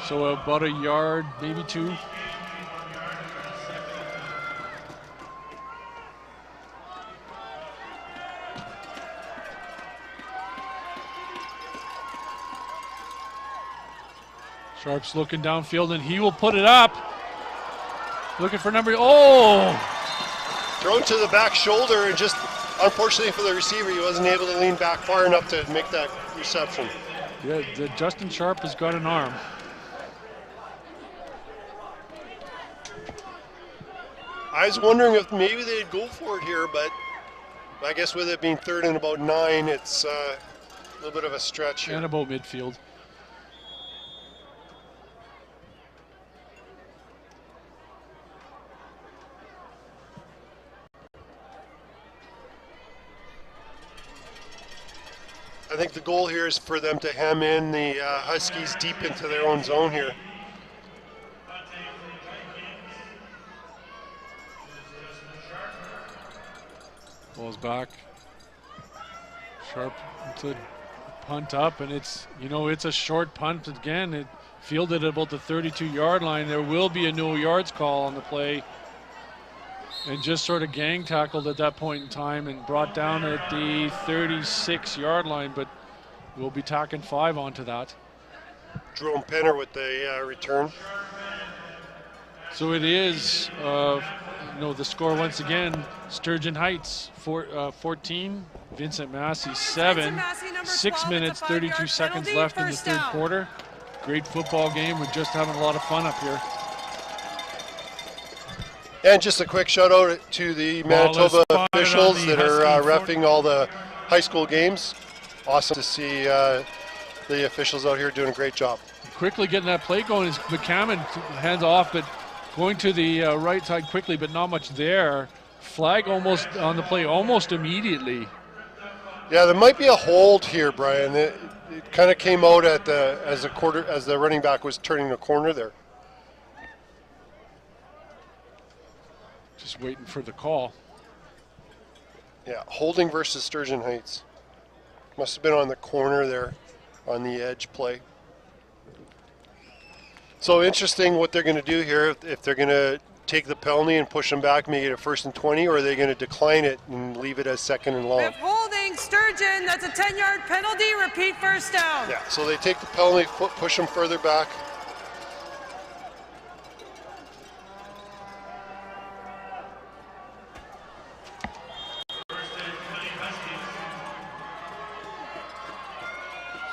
So about a yard, maybe 2. Sharp's looking downfield and he will put it up. Looking for number, oh! Thrown to the back shoulder and just, unfortunately for the receiver, he wasn't able to lean back far enough to make that reception. Yeah, Justin Sharp has got an arm. I was wondering if maybe they'd go for it here, but I guess with it being 3rd and about 9, it's a little bit of a stretch here. And about midfield. I think the goal here is for them to hem in the Huskies deep into their own zone here. Ball's back. Sharp to punt up, and it's a short punt again. It fielded at about the 32-yard line. There will be a no yards call on the play, and just sort of gang tackled at that point in time and brought down at the 36-yard line, but we'll be tacking 5 onto that. Jerome Penner with the return. So it is, the score once again, Sturgeon Heights 14, Vincent Massey 7, 6 minutes, 32 seconds left in the third quarter. Great football game. We're just having a lot of fun up here. And just a quick shout out to the Manitoba officials that are reffing all the high school games. Awesome to see the officials out here doing a great job. Quickly getting that play going is McCammon, hands off, but going to the right side quickly, but not much there. Flag almost on the play almost immediately. Yeah, there might be a hold here, Brian. It kind of came out at as the running back was turning the corner there. Just waiting for the call. Yeah, holding versus Sturgeon Heights. Must have been on the corner there, on the edge play. So interesting what they're going to do here, if they're going to take the penalty and push them back, make it a 1st and 20, or are they going to decline it and leave it as 2nd and long? If holding Sturgeon, that's a 10-yard penalty, repeat first down. Yeah, so they take the penalty, push them further back.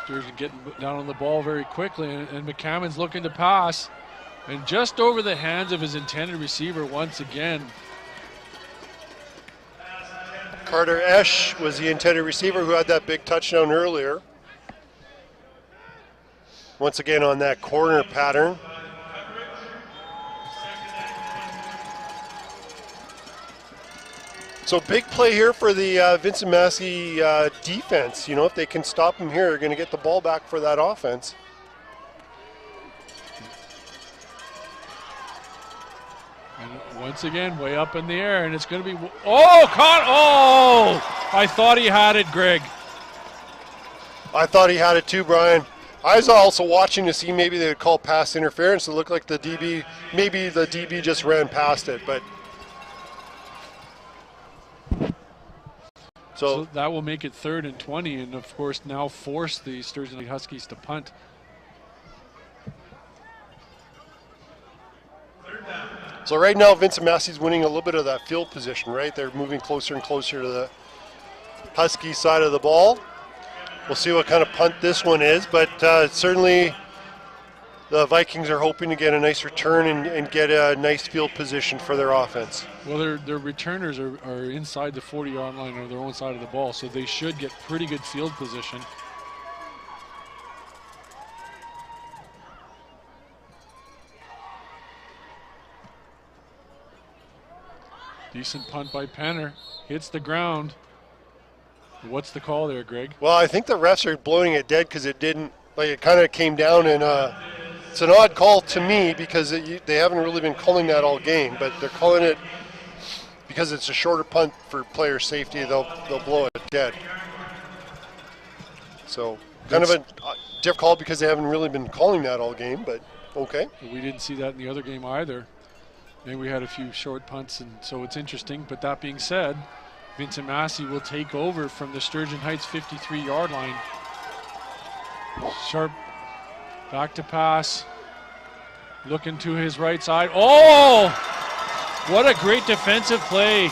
Sturgeon getting down on the ball very quickly, and McCammon's looking to pass, and just over the hands of his intended receiver once again. Carter Esch was the intended receiver who had that big touchdown earlier. Once again on that corner pattern. So big play here for the Vincent Massey defense. You know, if they can stop him here, they're going to get the ball back for that offense. And once again, way up in the air, and it's going to be, oh, caught, oh! I thought he had it, Greg. I thought he had it too, Brian. I was also watching to see maybe they would call pass interference. It looked like the DB, maybe the DB just ran past it, but. So that will make it 3rd and 20, and of course now force the Sturgeon Heights Huskies to punt. So right now, Vincent Massey's winning a little bit of that field position, right? They're moving closer and closer to the Husky side of the ball. We'll see what kind of punt this one is, but certainly the Vikings are hoping to get a nice return and get a nice field position for their offense. Well, their returners are inside the 40-yard line on their own side of the ball, so they should get pretty good field position. Decent punt by Penner. Hits the ground. What's the call there, Greg? Well, I think the refs are blowing it dead because it didn't, like it kind of came down, and it's an odd call to me because they haven't really been calling that all game, but they're calling it because it's a shorter punt for player safety. They'll blow it dead. So kind of a different call because they haven't really been calling that all game, but okay. We didn't see that in the other game either. Maybe we had a few short punts, and so it's interesting. But that being said, Vincent Massey will take over from the Sturgeon Heights 53-yard line. Sharp back to pass. Looking to his right side. Oh! What a great defensive play.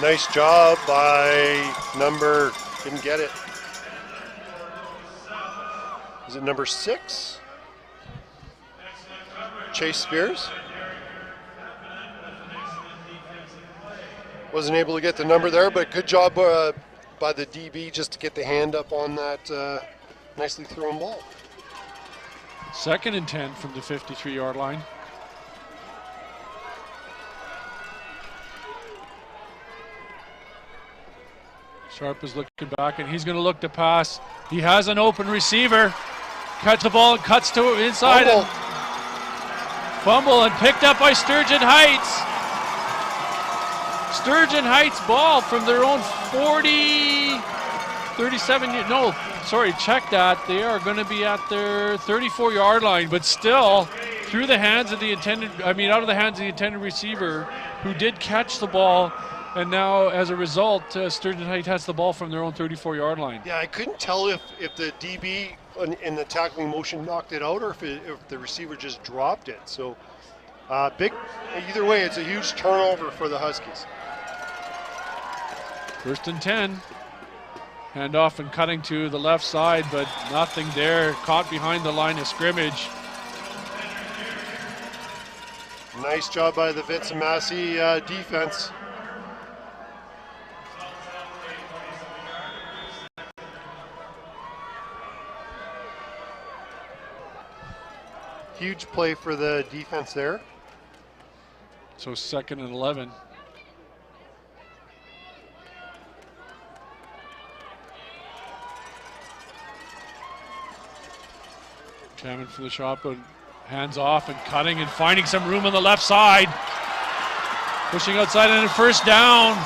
Nice job by number, didn't get it. Is it number 6? Chase Spears? Wasn't able to get the number there, but good job by the DB just to get the hand up on that nicely thrown ball. 2nd and 10 from the 53-yard line. Sharp is looking back, and he's going to look to pass. He has an open receiver. Cuts the ball and cuts to inside. Fumble and picked up by Sturgeon Heights. Sturgeon Heights ball from their own check that. They are going to be at their 34-yard line, but still through the hands of the out of the hands of the intended receiver who did catch the ball, and now as a result, Sturgeon Heights has the ball from their own 34-yard line. Yeah, I couldn't tell if the DB in the tackling motion knocked it out or if the receiver just dropped it. So either way, it's a huge turnover for the Huskies. 1st and 10. Handoff and cutting to the left side, but nothing there. Caught behind the line of scrimmage. Nice job by the Vincent Massey defense. Huge play for the defense there. So 2nd and 11. Coming from the shotgun, hands off and cutting and finding some room on the left side. Pushing outside and a 1st down.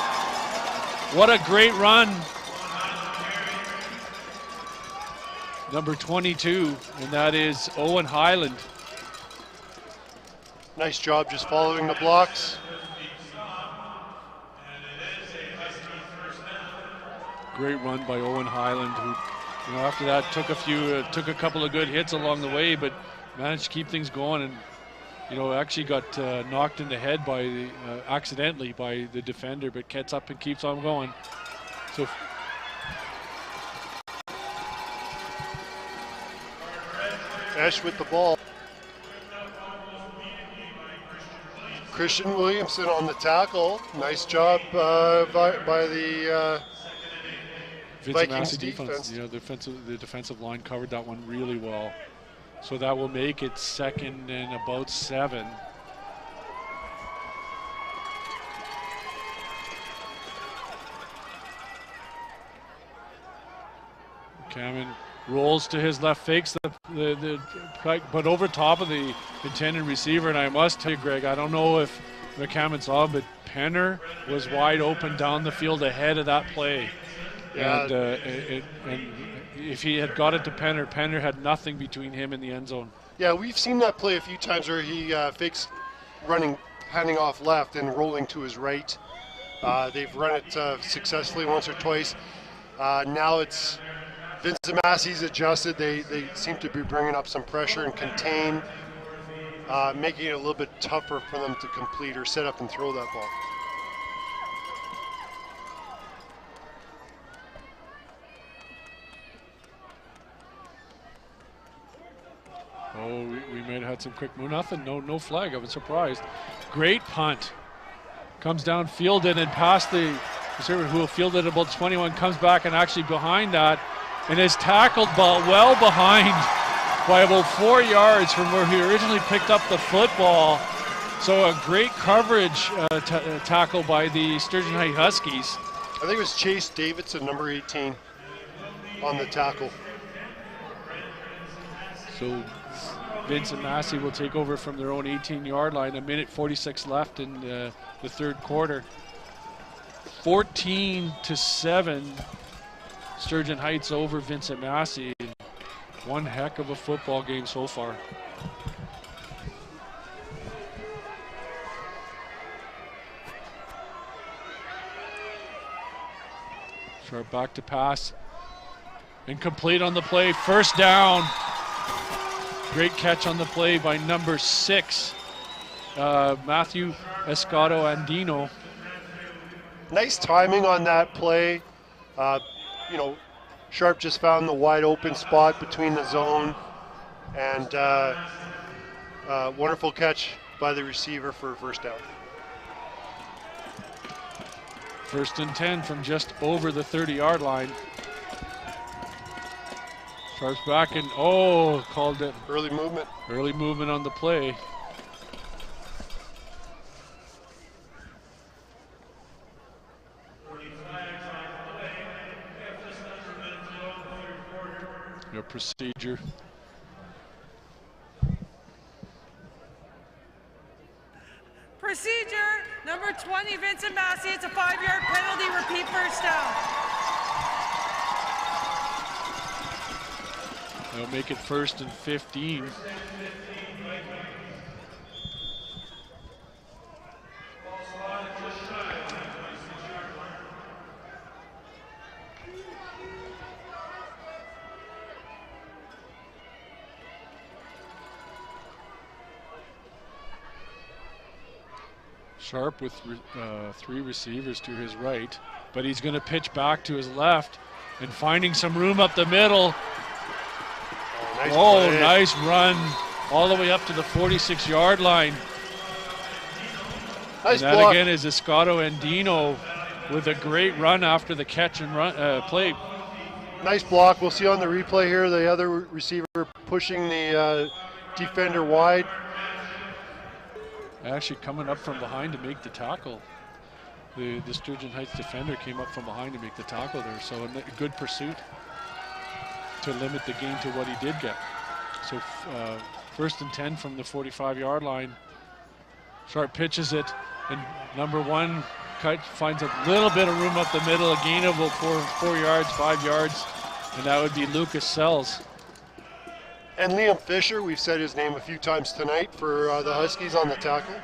What a great run. Number 22, and that is Owen Highland. Nice job just following the blocks. Great run by Owen Highland, who after that took a couple of good hits along the way, but managed to keep things going, and actually got knocked in the head by accidentally by the defender, but gets up and keeps on going. So Esch with the ball. Christian Williamson on the tackle. Nice job by the Vincent Vikings Massey defense. The defensive line covered that one really well. So that will make it 2nd and about 7. Cameron rolls to his left, fakes but over top of the intended receiver. And I must tell you, Greg, I don't know if McCammon saw, but Penner was wide open down the field ahead of that play. Yeah. And if he had got it to Penner, Penner had nothing between him and the end zone. Yeah, we've seen that play a few times where he fakes handing off left and rolling to his right. They've run it successfully once or twice. Now it's Vincent Massey's adjusted. They seem to be bringing up some pressure and contain, making it a little bit tougher for them to complete or set up and throw that ball. Oh, we might have had some quick move. Nothing, no flag. I was surprised. Great punt. Comes downfield and then past the receiver who fielded about 21, comes back and actually behind that and is tackled well behind by about 4 yards from where he originally picked up the football. So a great coverage tackle by the Sturgeon Heights Huskies. I think it was Chase Davidson, number 18, on the tackle. So Vincent Massey will take over from their own 18-yard line. 1:46 left in the third quarter. 14-7, Sturgeon Heights over Vincent Massey. One heck of a football game so far. Sharp back to pass. Incomplete on the play. First down. Great catch on the play by number 6, Matthew Escato Andino. Nice timing on that play. Sharp just found the wide open spot between the zone, and wonderful catch by the receiver for a first down. 1st and 10 from just over the 30-yard line. Sharp's back and called it. Early movement. Early movement on the play. Your procedure. Procedure, number 20, Vincent Massey. It's a 5-yard penalty. Repeat first down. They'll make it 1st and 15. Sharp with 3 receivers to his right, but he's going to pitch back to his left and finding some room up the middle. Nice run all the way up to the 46-yard line. Nice and that block. Again is Escato Andino with a great run after the catch and run play. Nice block. We'll see on the replay here the other receiver pushing the defender wide. Actually coming up from behind to make the tackle. The Sturgeon Heights defender came up from behind to make the tackle there. So a good pursuit to limit the gain to what he did get. So 1st and 10 from the 45-yard line. Sharp pitches it, and number 1 finds a little bit of room up the middle, a gain of about 4 yards, 5 yards, and that would be Lucas Sells. And Liam Fisher, we've said his name a few times tonight for the Huskies on the tackle.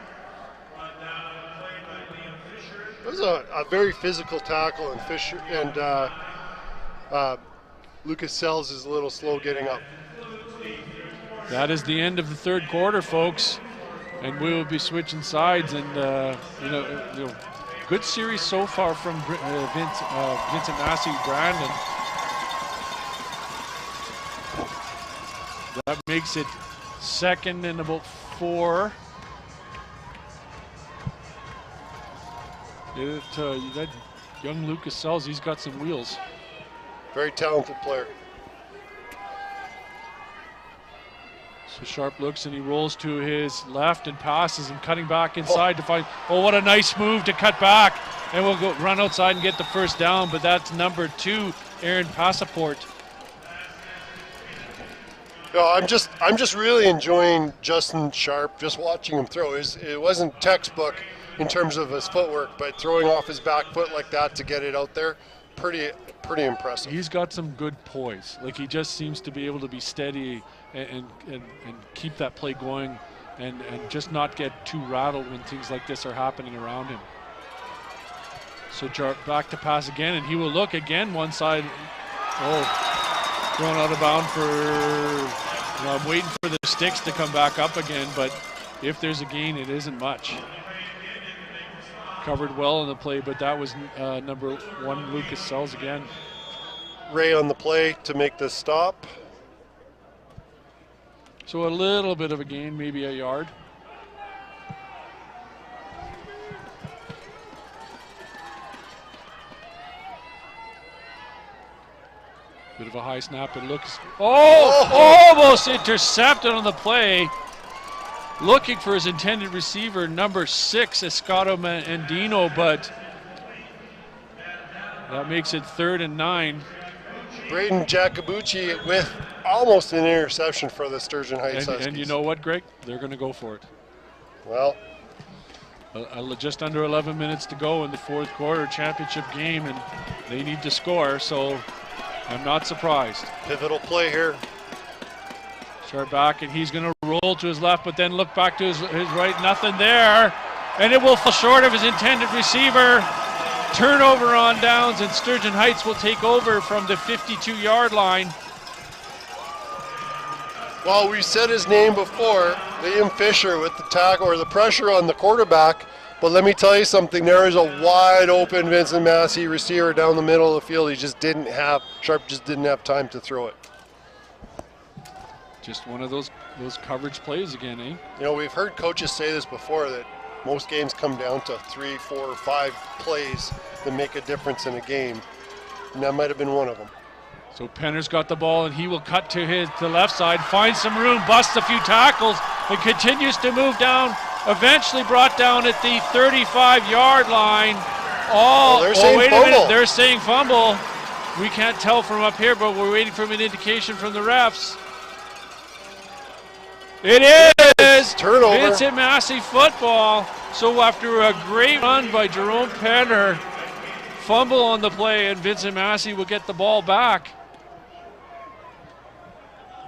It was a very physical tackle, and Fisher and Lucas Sells is a little slow getting up. That is the end of the third quarter, folks, and we will be switching sides. And good series so far from Vincent Massey, Brandon. That makes it 2nd and about 4. That young Lucas Sells, he's got some wheels. Very talented player. So Sharp looks and he rolls to his left and passes and cutting back inside to find. Oh, what a nice move to cut back, and we'll go run outside and get the first down. But that's number 2, Aaron Passaport. No, I'm just really enjoying Justin Sharp. Just watching him throw. It wasn't textbook in terms of his footwork, but throwing off his back foot like that to get it out there, pretty impressive. He's got some good poise. Like, he just seems to be able to be steady and keep that play going and just not get too rattled when things like this are happening around him. So Sharp back to pass again, and he will look again one side. Oh, thrown out of bound for, I'm waiting for the sticks to come back up again, but if there's a gain, it isn't much. Covered well in the play, but that was number 1, Lucas Sells again. Ray on the play to make the stop. So a little bit of a gain, maybe a yard. Bit of a high snap. It looks, almost intercepted on the play. Looking for his intended receiver, number 6, Escato Andino, but that makes it 3rd and 9. Braden Jacobucci with almost an interception for the Sturgeon Heights Huskies. And you know what, Greg? They're going to go for it. Well, just under 11 minutes to go in the 4th quarter championship game, and they need to score, so I'm not surprised. Pivotal play here. Sharp back, and he's going to roll to his left, but then look back to his right. Nothing there, and it will fall short of his intended receiver. Turnover on downs, and Sturgeon Heights will take over from the 52-yard line. Well, we said his name before, Liam Fisher, with the tackle or the pressure on the quarterback. But let me tell you something, there is a wide open Vincent Massey receiver down the middle of the field. Sharp just didn't have time to throw it. Just one of those coverage plays again, eh? You know, we've heard coaches say this before, that most games come down to 3, 4, 5 plays that make a difference in a game. And that might have been one of them. So Penner's got the ball, and he will cut to the left side, finds some room, busts a few tackles, and continues to move down. Eventually brought down at the 35-yard line. Wait a minute, they're saying fumble. We can't tell from up here, but we're waiting for an indication from the refs. It is! Turnover. Vincent Massey football. So after a great run by Jerome Penner, fumble on the play, and Vincent Massey will get the ball back.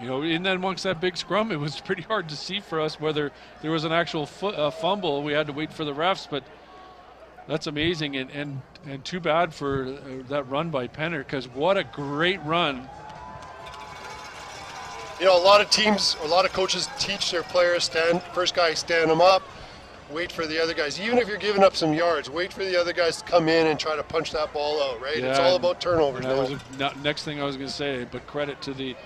You know, in that amongst that big scrum, it was pretty hard to see for us whether there was an actual fumble. We had to wait for the refs, but that's amazing, and too bad for that run by Penner, because what a great run. You know, a lot of coaches teach their players, first guy stand them up, wait for the other guys. Even if you're giving up some yards, wait for the other guys to come in and try to punch that ball out, right? Yeah, it's all about turnovers. That was next thing I was going to say, but credit to the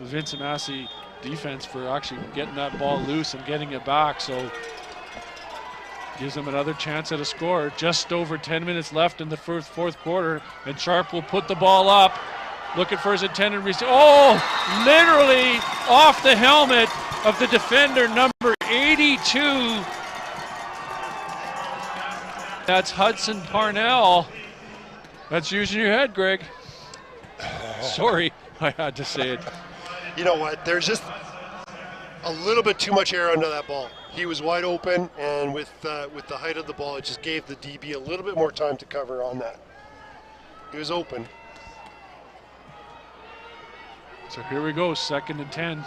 Vincent Massey defense for actually getting that ball loose and getting it back. So gives them another chance at a score. Just over 10 minutes left in the fourth quarter, and Sharp will put the ball up, looking for his intended receiver. Oh, literally off the helmet of the defender, number 82. That's Hudson Parnell. That's using your head, Greg. Sorry, I had to say it. You know what? There's just a little bit too much air under that ball. He was wide open, and with the height of the ball, it just gave the DB a little bit more time to cover on that. He was open. So here we go, 2nd and 10.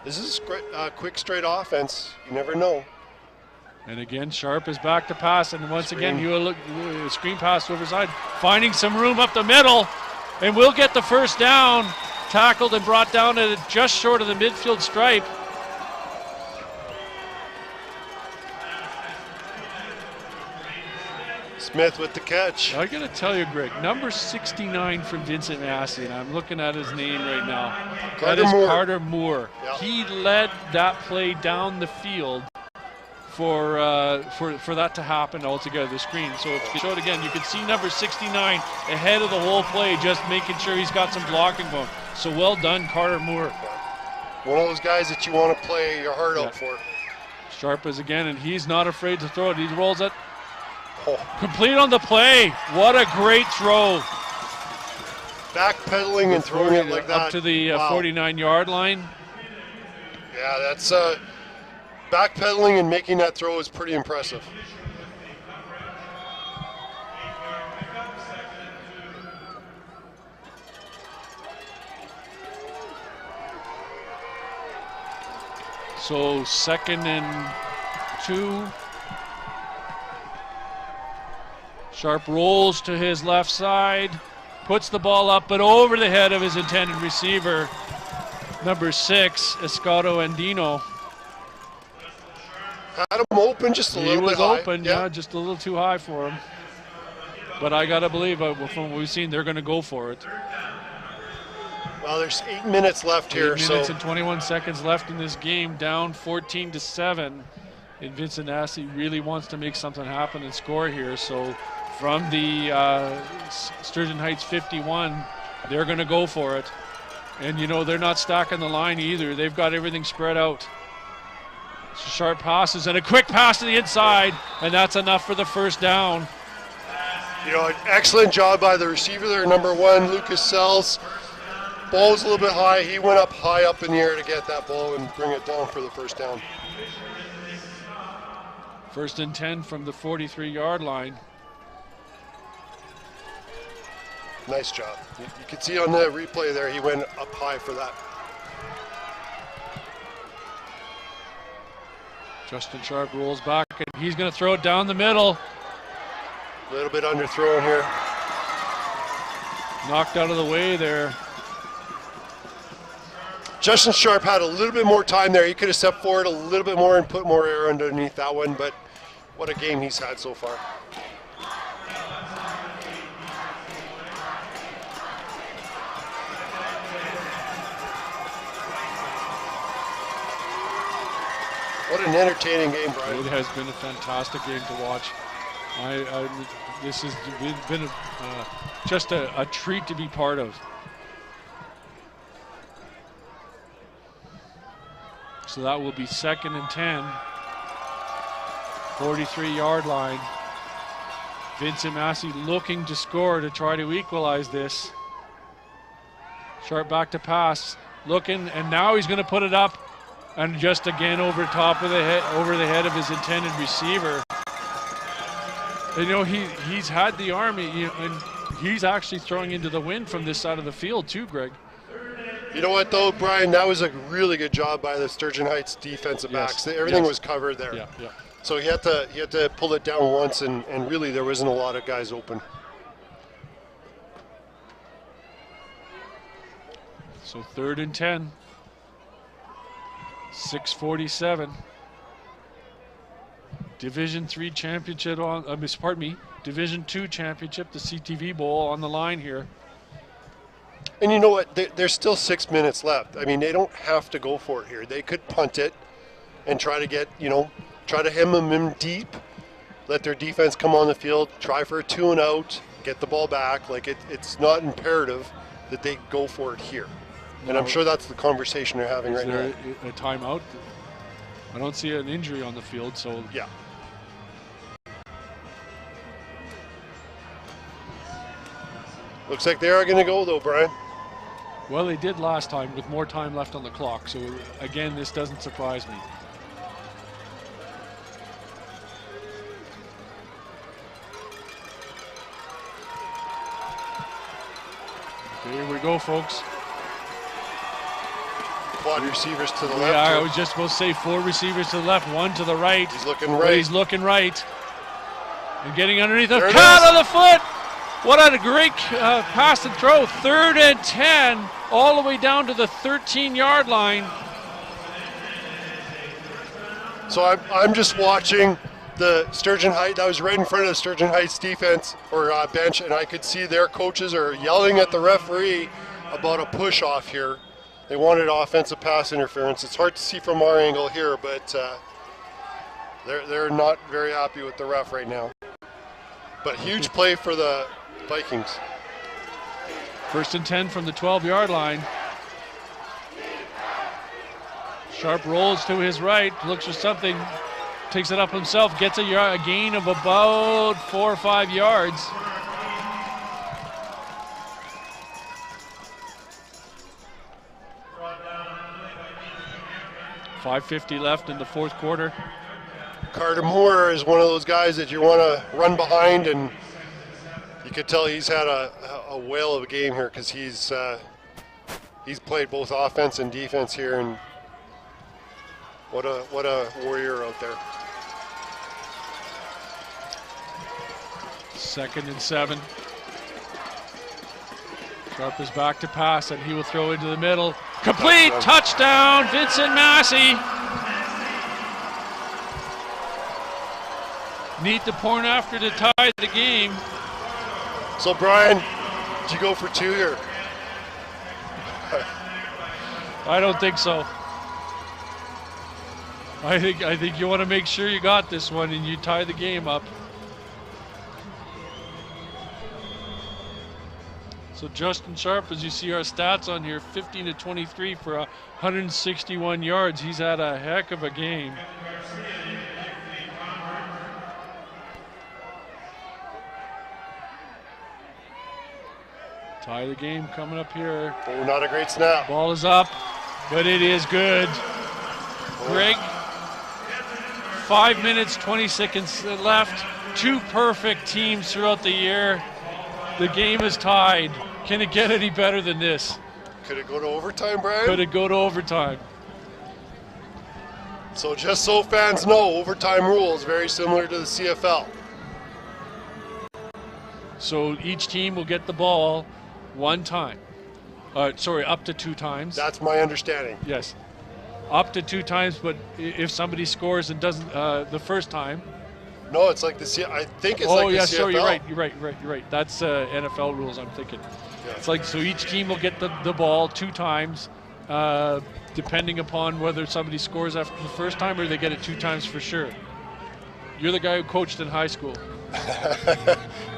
This is a quick, straight offense. You never know. And again, Sharp is back to pass, and once again, he will look screen pass over side, finding some room up the middle, and will get the first down. Tackled and brought down at just short of the midfield stripe. Smith with the catch. I got to tell you, Greg, number 69 from Vincent Massey, and I'm looking at his name right now. Carter Moore. Yeah. He led that play down the field for that to happen altogether, the screen. So if you show it again, you can see number 69 ahead of the whole play, just making sure he's got some blocking going. So well done, Carter Moore. One of those guys that you want to play your heart out for. Sharp is again, and he's not afraid to throw it. He rolls it. Complete on the play. What a great throw. Backpedaling and throwing it like that. Up to the 49-yard line. Yeah, that's backpedaling and making that throw is pretty impressive. So 2nd and 2. Sharp rolls to his left side, puts the ball up but over the head of his intended receiver, number 6, Escato Andino. Had him open just a little bit high. He was open, yeah, just a little too high for him. But I got to believe, from what we've seen, they're going to go for it. Well, there's 8 minutes left here. 8 minutes and 21 seconds left in this game, down 14-7. And Vincent Massey really wants to make something happen and score here. So from the Sturgeon Heights 51, they're going to go for it. And, you know, they're not stacking the line either. They've got everything spread out. Sharp passes and a quick pass to the inside, and that's enough for the first down. You know, an excellent job by the receiver there, number 1, Lucas Sells. Ball was a little bit high. He went up high up in the air to get that ball and bring it down for the first down. 1st and 10 from the 43-yard line. Nice job. You can see on the replay there, he went up high for that. Justin Sharp rolls back, and he's going to throw it down the middle. A little bit underthrown here. Knocked out of the way there. Justin Sharp had a little bit more time there. He could have stepped forward a little bit more and put more air underneath that one, but what a game he's had so far. What an entertaining game, Brian. It has been a fantastic game to watch. This has been just a treat to be part of. So that will be 2nd and 10. 43-yard line. Vincent Massey looking to score to try to equalize this. Sharp back to pass, looking, and now he's going to put it up, and just again over top of the head of his intended receiver. You know, he's had the arm, and he's actually throwing into the wind from this side of the field too, Greg. You know what, though, Brian? That was a really good job by the Sturgeon Heights defensive backs. Everything was covered there. Yeah, yeah. So he had to pull it down once, and really there wasn't a lot of guys open. So 3rd and 10. 6:47. Division 3 championship Division 2 championship, the CTV Bowl on the line here. And you know what? There's still 6 minutes left. I mean, they don't have to go for it here. They could punt it and try to hem them in deep, let their defense come on the field, try for a 2 and out, get the ball back. Like it's not imperative that they go for it here. And I'm sure that's the conversation they're having right now. Is there a timeout? I don't see an injury on the field, so yeah. Looks like they are going to go though, Brian. Well, they did last time with more time left on the clock. So again, this doesn't surprise me. Okay, here we go, folks. Quad receivers to the left. Yeah, I was just supposed to say 4 receivers to the left, 1 to the right. He's looking right. He's looking right. And getting underneath the cut of the foot. What a great pass and throw. 3rd and 10, all the way down to the 13-yard line. So I'm just watching the Sturgeon Heights. I was right in front of the Sturgeon Heights defense or bench, and I could see their coaches are yelling at the referee about a push off here. They wanted offensive pass interference. It's hard to see from our angle here, but they're not very happy with the ref right now. But huge play for the Vikings. 1st and 10 from the 12-yard line. Sharp rolls to his right, looks for something, takes it up himself, gets a gain of about 4 or 5 yards. .550 left in the 4th quarter. Carter Moore is one of those guys that you want to run behind, and you could tell he's had a whale of a game here because he's played both offense and defense here, and What a warrior out there. 2nd and 7. Sharp is back to pass, and he will throw into the middle. Complete touchdown, Vincent Massey. Need the point after to tie the game. So Brian, did you go for 2 here? I don't think so. I think you want to make sure you got this one and you tie the game up. So Justin Sharp, as you see our stats on here, 15 to 23 for 161 yards. He's had a heck of a game. Tie the game coming up here. Oh, not a great snap. Ball is up, but it is good. Greg, 5 minutes, 20 seconds left. 2 perfect teams throughout the year. The game is tied. Can it get any better than this? Could it go to overtime, Brian? Could it go to overtime? So just so fans know, overtime rules very similar to the CFL. So each team will get the ball 1 time. Sorry, up to 2 times. That's my understanding. Yes, up to 2 times. But if somebody scores and doesn't the first time. No, it's like the I think it's oh, like the yeah, CFL. sorry, you're right. That's NFL rules, I'm thinking. Yeah. It's like, so each team will get the ball 2 times, depending upon whether somebody scores after the first time or they get it 2 times for sure. You're the guy who coached in high school.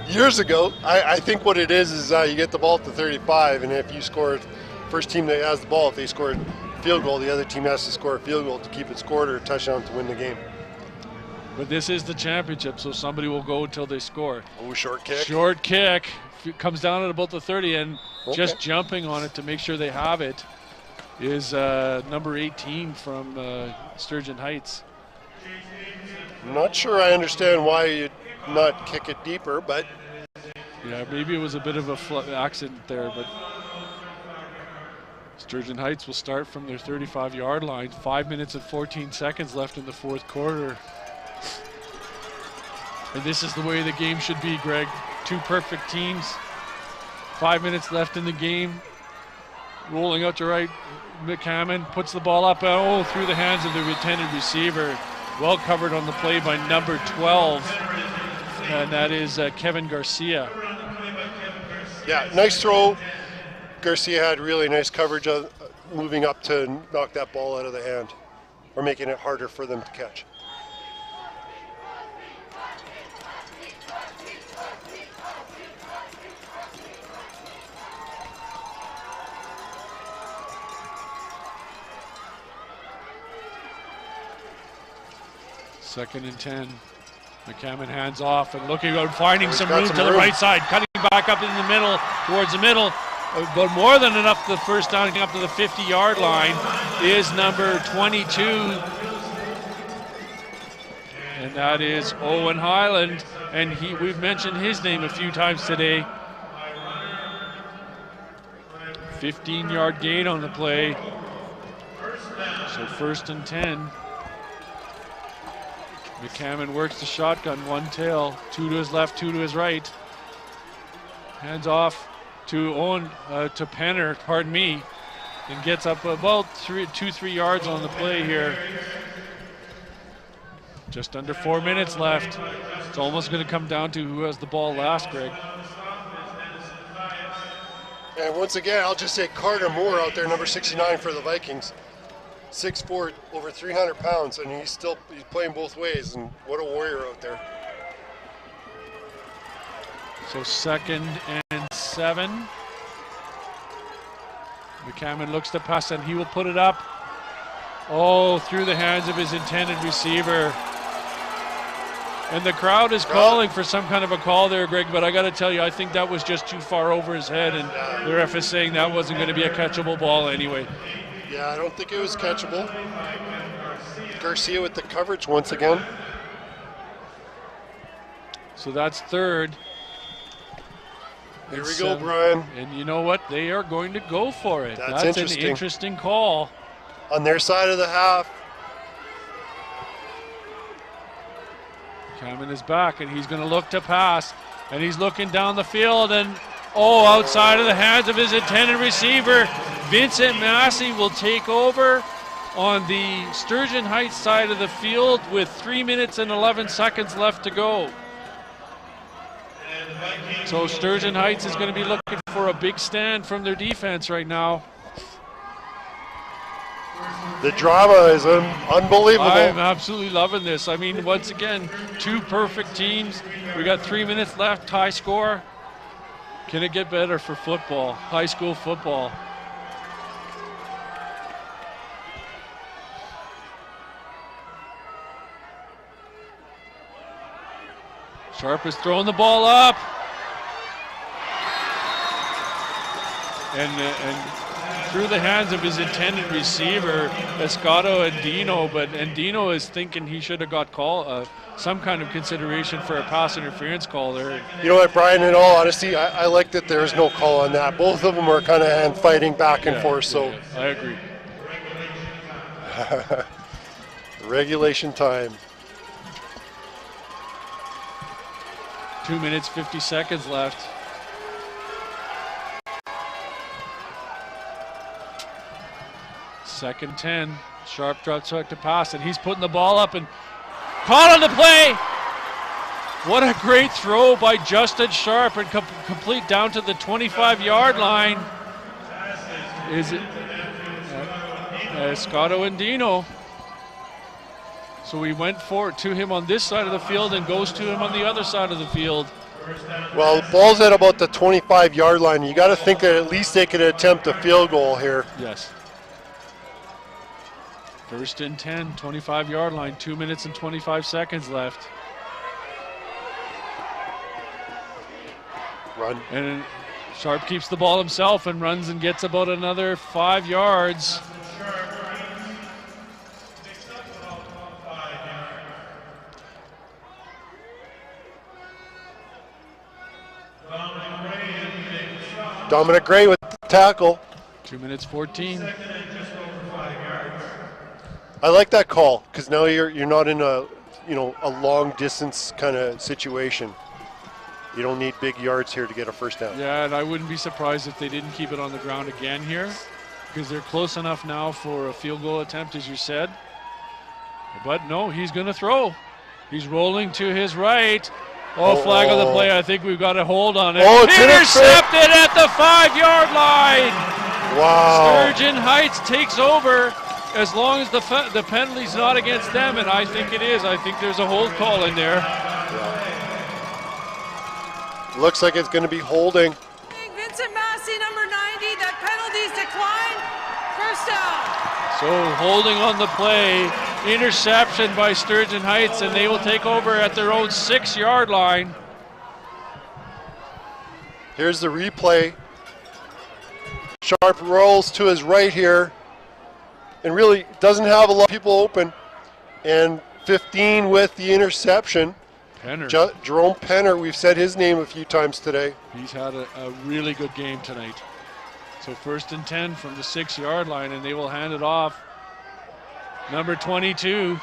Years ago, I think what it is you get the ball at the 35, and if you score, first team that has the ball, if they score a field goal, the other team has to score a field goal to keep it scored or a touchdown to win the game. But this is the championship, so somebody will go until they score. Oh, short kick. Short kick. It comes down at about the 30, and just jumping on it to make sure they have it is number 18 from Sturgeon Heights. I'm not sure I understand why you'd not kick it deeper, but... Yeah, maybe it was a bit of a accident there, but Sturgeon Heights will start from their 35-yard line. 5 minutes and 14 seconds left in the 4th quarter. And this is the way the game should be, Greg. 2 perfect teams. 5 minutes left in the game. Rolling out to right, McCammon puts the ball up through the hands of the intended receiver. Well covered on the play by number 12, and that is Kevin Garcia. Yeah, nice throw. Garcia had really nice coverage of moving up to knock that ball out of the hand, or making it harder for them to catch. Second and 10. McCammon hands off and looking out, finding some room to the room. right side, cutting back up in the middle, towards the middle, but more than enough the first down, up to the 50-yard line is number 22. And that is Owen Highland, and we've mentioned his name a few times today. 15-yard gain on the play. So 1st and 10. McCammon works the shotgun, 1 tail, 2 to his left, 2 to his right. Hands off to Owen, to Penner, pardon me, and gets up about 2-3 yards on the play here. Just under 4 minutes left. It's almost going to come down to who has the ball last, Greg. And once again, I'll just say Carter Moore out there, number 69 for the Vikings. 6'4", over 300 pounds, and he's playing both ways, and what a warrior out there. So 2nd and 7. McCammon looks to pass, and he will put it up. Oh, through the hands of his intended receiver. And the crowd is calling for some kind of a call there, Greg, but I got to tell you, I think that was just too far over his head, and the ref is saying that wasn't going to be a catchable ball anyway. Yeah, I don't think it was catchable. Garcia with the coverage once again. So that's 3rd. Here we go, Brian. And you know what? They are going to go for it. That's an interesting. interesting call. On their side of the half, McCammon is back, and he's going to look to pass, and he's looking down the field, and outside of the hands of his intended receiver. Vincent Massey will take over on the Sturgeon Heights side of the field with 3 minutes and 11 seconds left to go. So Sturgeon Heights is going to be looking for a big stand from their defense right now. The drama is unbelievable. I'm absolutely loving this. I mean, once again, two perfect teams. We got 3 minutes left, tie score. Can it get better for football, high school football? Sharp is throwing the ball up. And through the hands of his intended receiver, Escato Andino, but Andino is thinking he should have got some kind of consideration for a pass interference call there. You know what, Brian, in all honesty, I like that there's no call on that. Both of them are kind of hand fighting back and forth, so. Yeah, I agree. Regulation time. 2 minutes, 50 seconds left. Second 10. Sharp drops back to pass, and he's putting the ball up and caught on the play. What a great throw by Justin Sharp, and complete down to the 25-yard line. Is it Escato Andino? So he went to him on this side of the field and goes to him on the other side of the field. Well, the ball's at about the 25-yard line. You got to think that at least they could attempt a field goal here. Yes. First and 10, 25-yard line, 2 minutes and 25 seconds left. Run. And Sharp keeps the ball himself and runs and gets about another 5 yards. Dominic Gray with the tackle. 2 minutes 14. I like that call because now you're not in a long distance kind of situation. You don't need big yards here to get a first down. Yeah, and I wouldn't be surprised if they didn't keep it on the ground again here, because they're close enough now for a field goal attempt, as you said. But no, he's going to throw. He's rolling to his right. Flag on the play. I think we've got a hold on it. It's intercepted at the 5-yard line. Wow. Sturgeon Heights takes over as long as the penalty's not against them, and I think it is. I think there's a hold call in there. Looks like it's going to be holding. Vincent Massey, number 90, that penalties decline. First down. So holding on the play, interception by Sturgeon Heights, and they will take over at their own 6-yard line. Here's the replay. Sharp rolls to his right here and really doesn't have a lot of people open. And 15 with the interception. Penner. Jerome Penner, we've said his name a few times today. He's had a really good game tonight. So first and 10 from the 6-yard line, and they will hand it off. Number 22,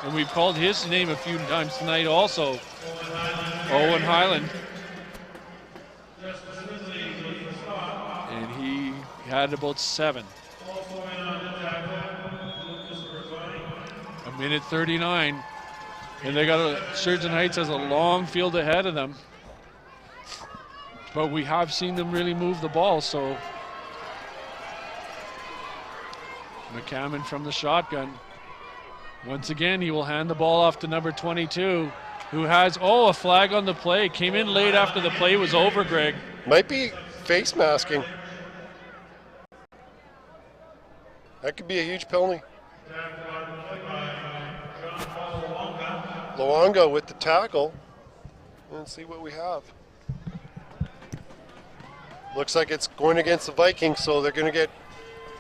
and we've called his name a few times tonight also. Owen Highland. And he had about 7. A minute 39. And they got Sturgeon Heights has a long field ahead of them. But we have seen them really move the ball, so McCammon from the shotgun. Once again, he will hand the ball off to number 22, who has, a flag on the play. Came in late after the play was over, Greg. Might be face masking. That could be a huge penalty. Luongo with the tackle. Let's see what we have. Looks like it's going against the Vikings, so they're going to get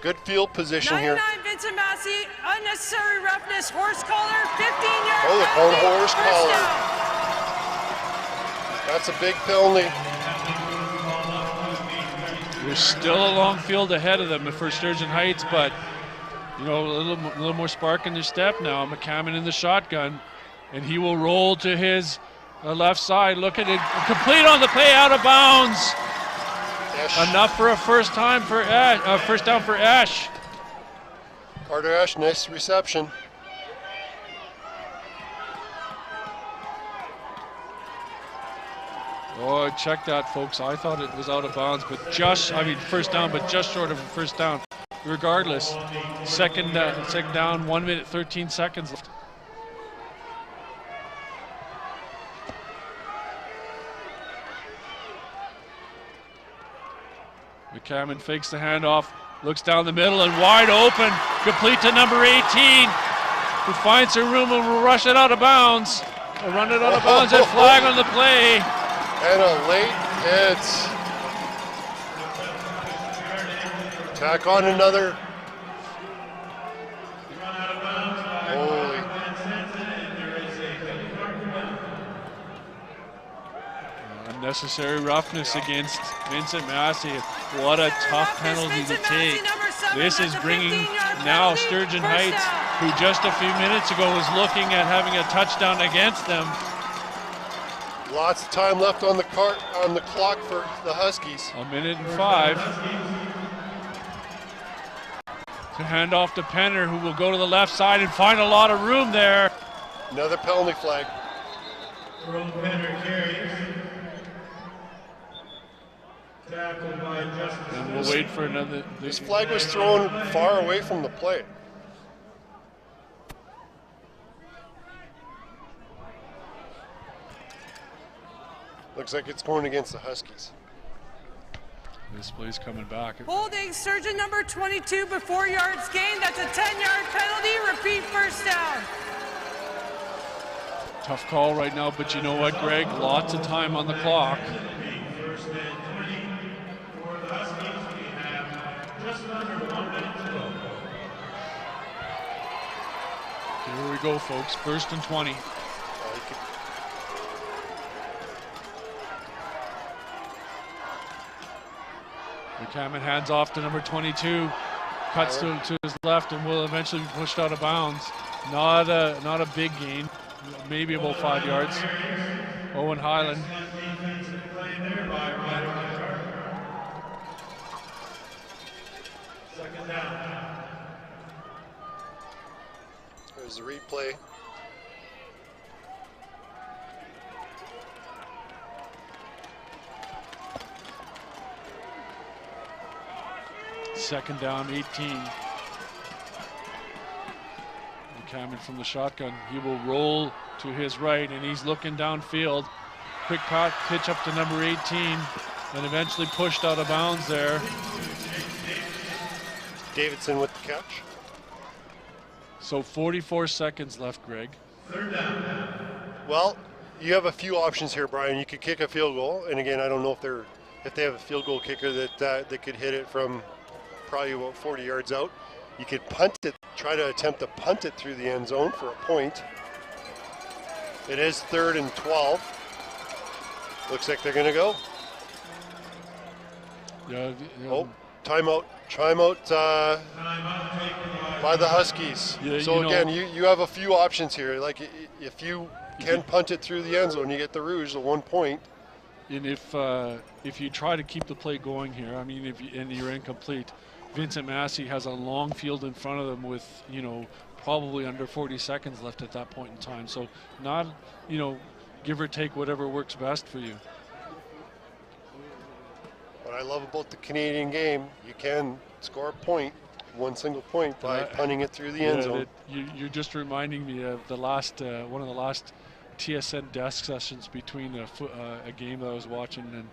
good field position here. 99, Vincent Massey, unnecessary roughness, horse collar, 15-yard they're calling horse collar. Down. That's a big penalty. There's still a long field ahead of them for Sturgeon Heights, but a little more spark in their step now. McCammon in the shotgun. And he will roll to his left side. Look at it. Complete on the play, out of bounds. Ash. Enough for a first down for Ash. Carter Ash, nice reception. Oh, check that, folks. I thought it was out of bounds, but first down, but just short of a first down. Regardless, second down, 1 minute, 13 seconds left. McCammon fakes the handoff, looks down the middle and wide open, complete to number 18, who finds some room and will rush it out of bounds. Will run it out of bounds and flag on the play. And a late hit. Tack on another. Holy. Unnecessary roughness against Vincent Massey. What a tough penalty to take. This is bringing now Sturgeon Heights, who just a few minutes ago was looking at having a touchdown against them. Lots of time left on the clock for the Huskies. 1 minute and 5. To hand off to Penner, who will go to the left side and find a lot of room there. Another penalty flag. Penner carries. Tackled by Justice. And we'll wait for another. This flag was thrown far away from the play. Looks like it's going against the Huskies. This play's coming back. Holding Sturgeon number 22 before yards gained. That's a 10-yard penalty. Repeat first down. Tough call right now, but you know what, Greg? Lots of time on the clock. First and 20 for the Huskies. We have just under 1 minute to go. Here we go, folks. First and 20. McCammon hands off to number 22, cuts to his left, and will eventually be pushed out of bounds. Not a big gain, maybe about 5 yards. Owen Highland. Second down. There's the replay. Second down, 18. McCammon from the shotgun. He will roll to his right, and he's looking downfield. Quick pitch up to number 18, and eventually pushed out of bounds there. Davidson with the catch. So 44 seconds left, Greg. Third down. Well, you have a few options here, Brian. You could kick a field goal, and again, I don't know if they have a field goal kicker that could hit it from probably about 40 yards out. You could punt it, try to attempt to punt it through the end zone for a point. It is 3rd and 12. Looks like they're going to go. Yeah. Oh, timeout by the Huskies. Yeah, so again, you have a few options here. Like if you can punt it through the end zone, you get the Rouge, the 1 point. And if you try to keep the play going here, I mean, and you're incomplete, Vincent Massey has a long field in front of them with, probably under 40 seconds left at that point in time. So not, give or take whatever works best for you. What I love about the Canadian game, you can score a point, one single point, by punting it through the end zone. You're just reminding me of the last one of the last TSN desk sessions between a game that I was watching and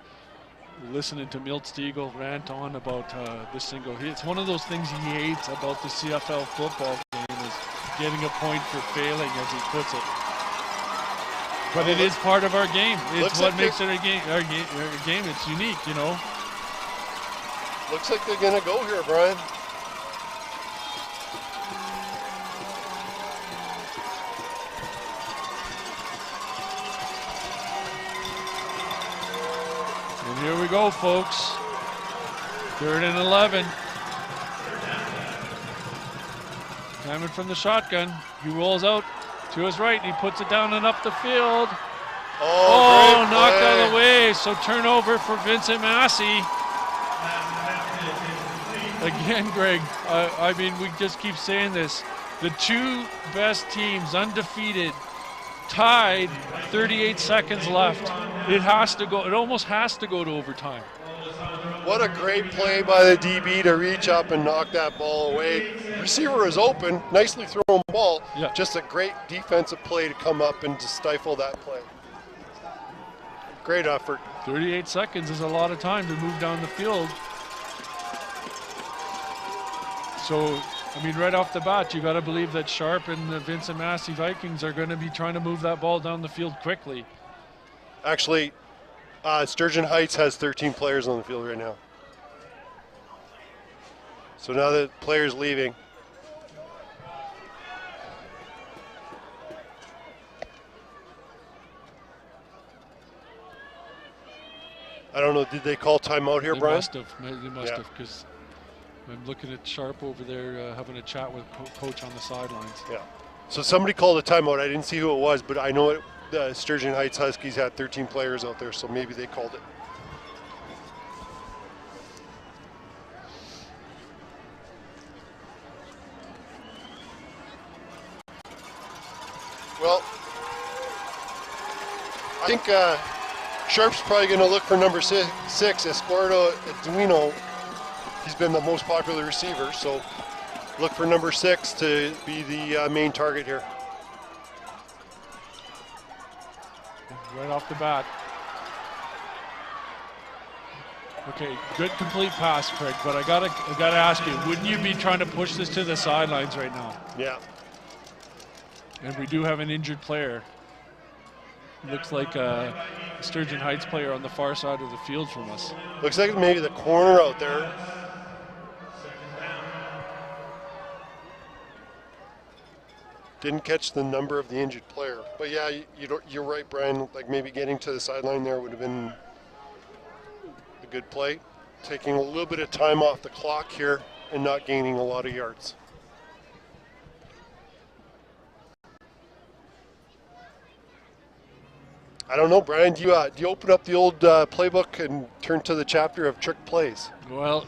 listening to Milt Stiegel rant on about this single. It's one of those things he hates about the CFL football game is getting a point for failing, as he puts it. But it is part of our game. It's what makes it a game. Our game. It's unique, Looks like they're going to go here, Brian. And here we go, folks. 3rd and 11. Coming from the shotgun. He rolls out To his right, and he puts it down and up the field. Oh, great knocked play. out of the way. So turnover for Vincent Massey. Again, Greg, I mean, we just keep saying this. The two best teams, undefeated, tied, 38 seconds left. It has to go. It almost has to go to overtime. What a great play by the DB to reach up and knock that ball away. Receiver is open, nicely thrown ball. Yeah. Just a great defensive play to come up and to stifle that play. Great effort. 38 seconds is a lot of time to move down the field. So, I mean, right off the bat, you got to believe that Sharp and the Vincent Massey Vikings are going to be trying to move that ball down the field quickly. Actually, Sturgeon Heights has 13 players on the field right now. So now the player's leaving. I don't know, did they call timeout here, They Brian? must have. They must have, because I'm looking at Sharp over there having a chat with coach on the sidelines. Yeah. So somebody called a timeout. I didn't see who it was, but I know the Sturgeon Heights Huskies had 13 players out there, so maybe they called it. Well, I think Sharp's probably going to look for number six, Escuardo Eduino. He's been the most popular receiver, so look for number 6 to be the main target here. Right off the bat. Okay, good complete pass, Craig, but I gotta ask you, wouldn't you be trying to push this to the sidelines right now? Yeah. And we do have an injured player. Looks like a Sturgeon Heights player on the far side of the field from us. Looks like maybe the corner out there. Didn't catch the number of the injured player. But yeah, you're right, Brian. Like maybe getting to the sideline there would have been a good play. Taking a little bit of time off the clock here and not gaining a lot of yards. I don't know, Brian, do you open up the old playbook and turn to the chapter of trick plays? Well,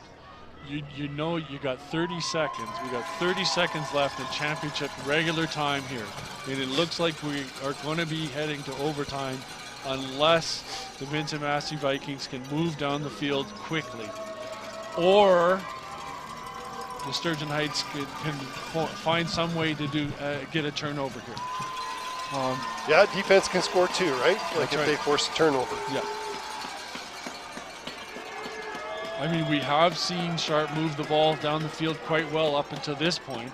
you know you got 30 seconds. We got 30 seconds left in championship regular time here. And it looks like we are going to be heading to overtime unless the Vincent Massey Vikings can move down the field quickly. Or the Sturgeon Heights can find some way to get a turnover here. Yeah, defense can score too, right? Like if right. they force a turnover. Yeah. I mean, we have seen Sharp move the ball down the field quite well up until this point.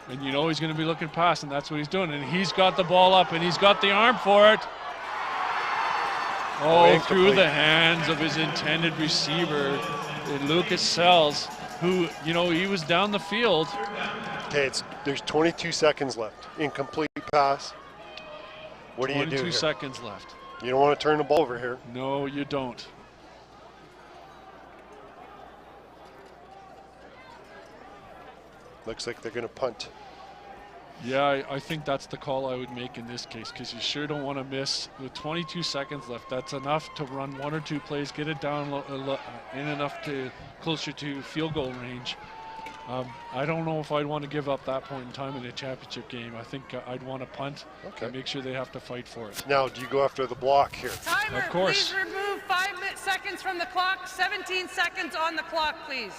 And you know he's going to be looking past, and that's what he's doing. And he's got the ball up, and he's got the arm for it. Oh, through the hands of his intended receiver, Lucas Sells, who, you know, he was down the field. Okay, there's 22 seconds left. Incomplete pass. What do you do here? 22 seconds left. You don't want to turn the ball over here. No, you don't. Looks like they're going to punt. Yeah, I think that's the call I would make in this case, because you sure don't want to miss. With 22 seconds left, that's enough to run 1 or 2 plays, get it down in enough to closer to field goal range. I don't know if I'd want to give up that point in time in a championship game. I think I'd want to punt and make sure they have to fight for it. Now, do you go after the block here? Timer, Of course. please remove 5 seconds from the clock. 17 seconds on the clock, please.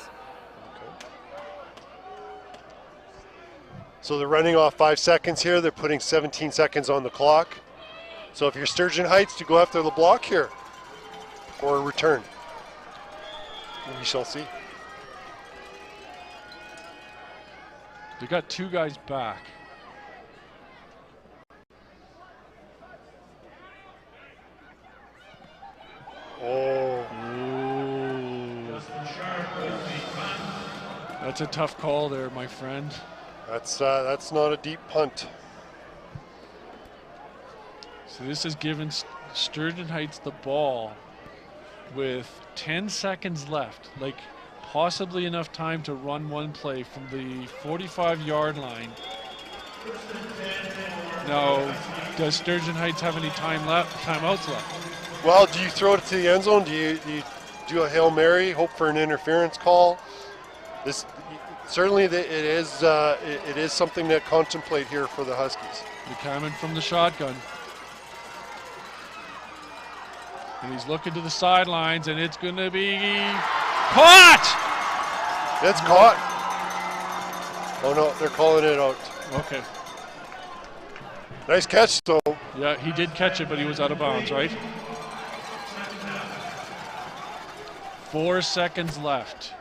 So they're running off 5 seconds here. They're putting 17 seconds on the clock. So if you're Sturgeon Heights, do you go after the block here or a return? We shall see. They got 2 guys back. Oh. That's a tough call there, my friend. That's not a deep punt. So this has given Sturgeon Heights the ball with 10 seconds left, like possibly enough time to run 1 play from the 45-yard line. Now, does Sturgeon Heights have any timeouts left? Well, do you throw it to the end zone? Do you do a Hail Mary, hope for an interference call? This certainly it is something to contemplate here for the Huskies. McCammon from the shotgun. And he's looking to the sidelines, and it's going to be caught! It's caught. Oh no, they're calling it out. Okay. Nice catch, though. Yeah, he did catch it, but he was out of bounds, right? 4 seconds left.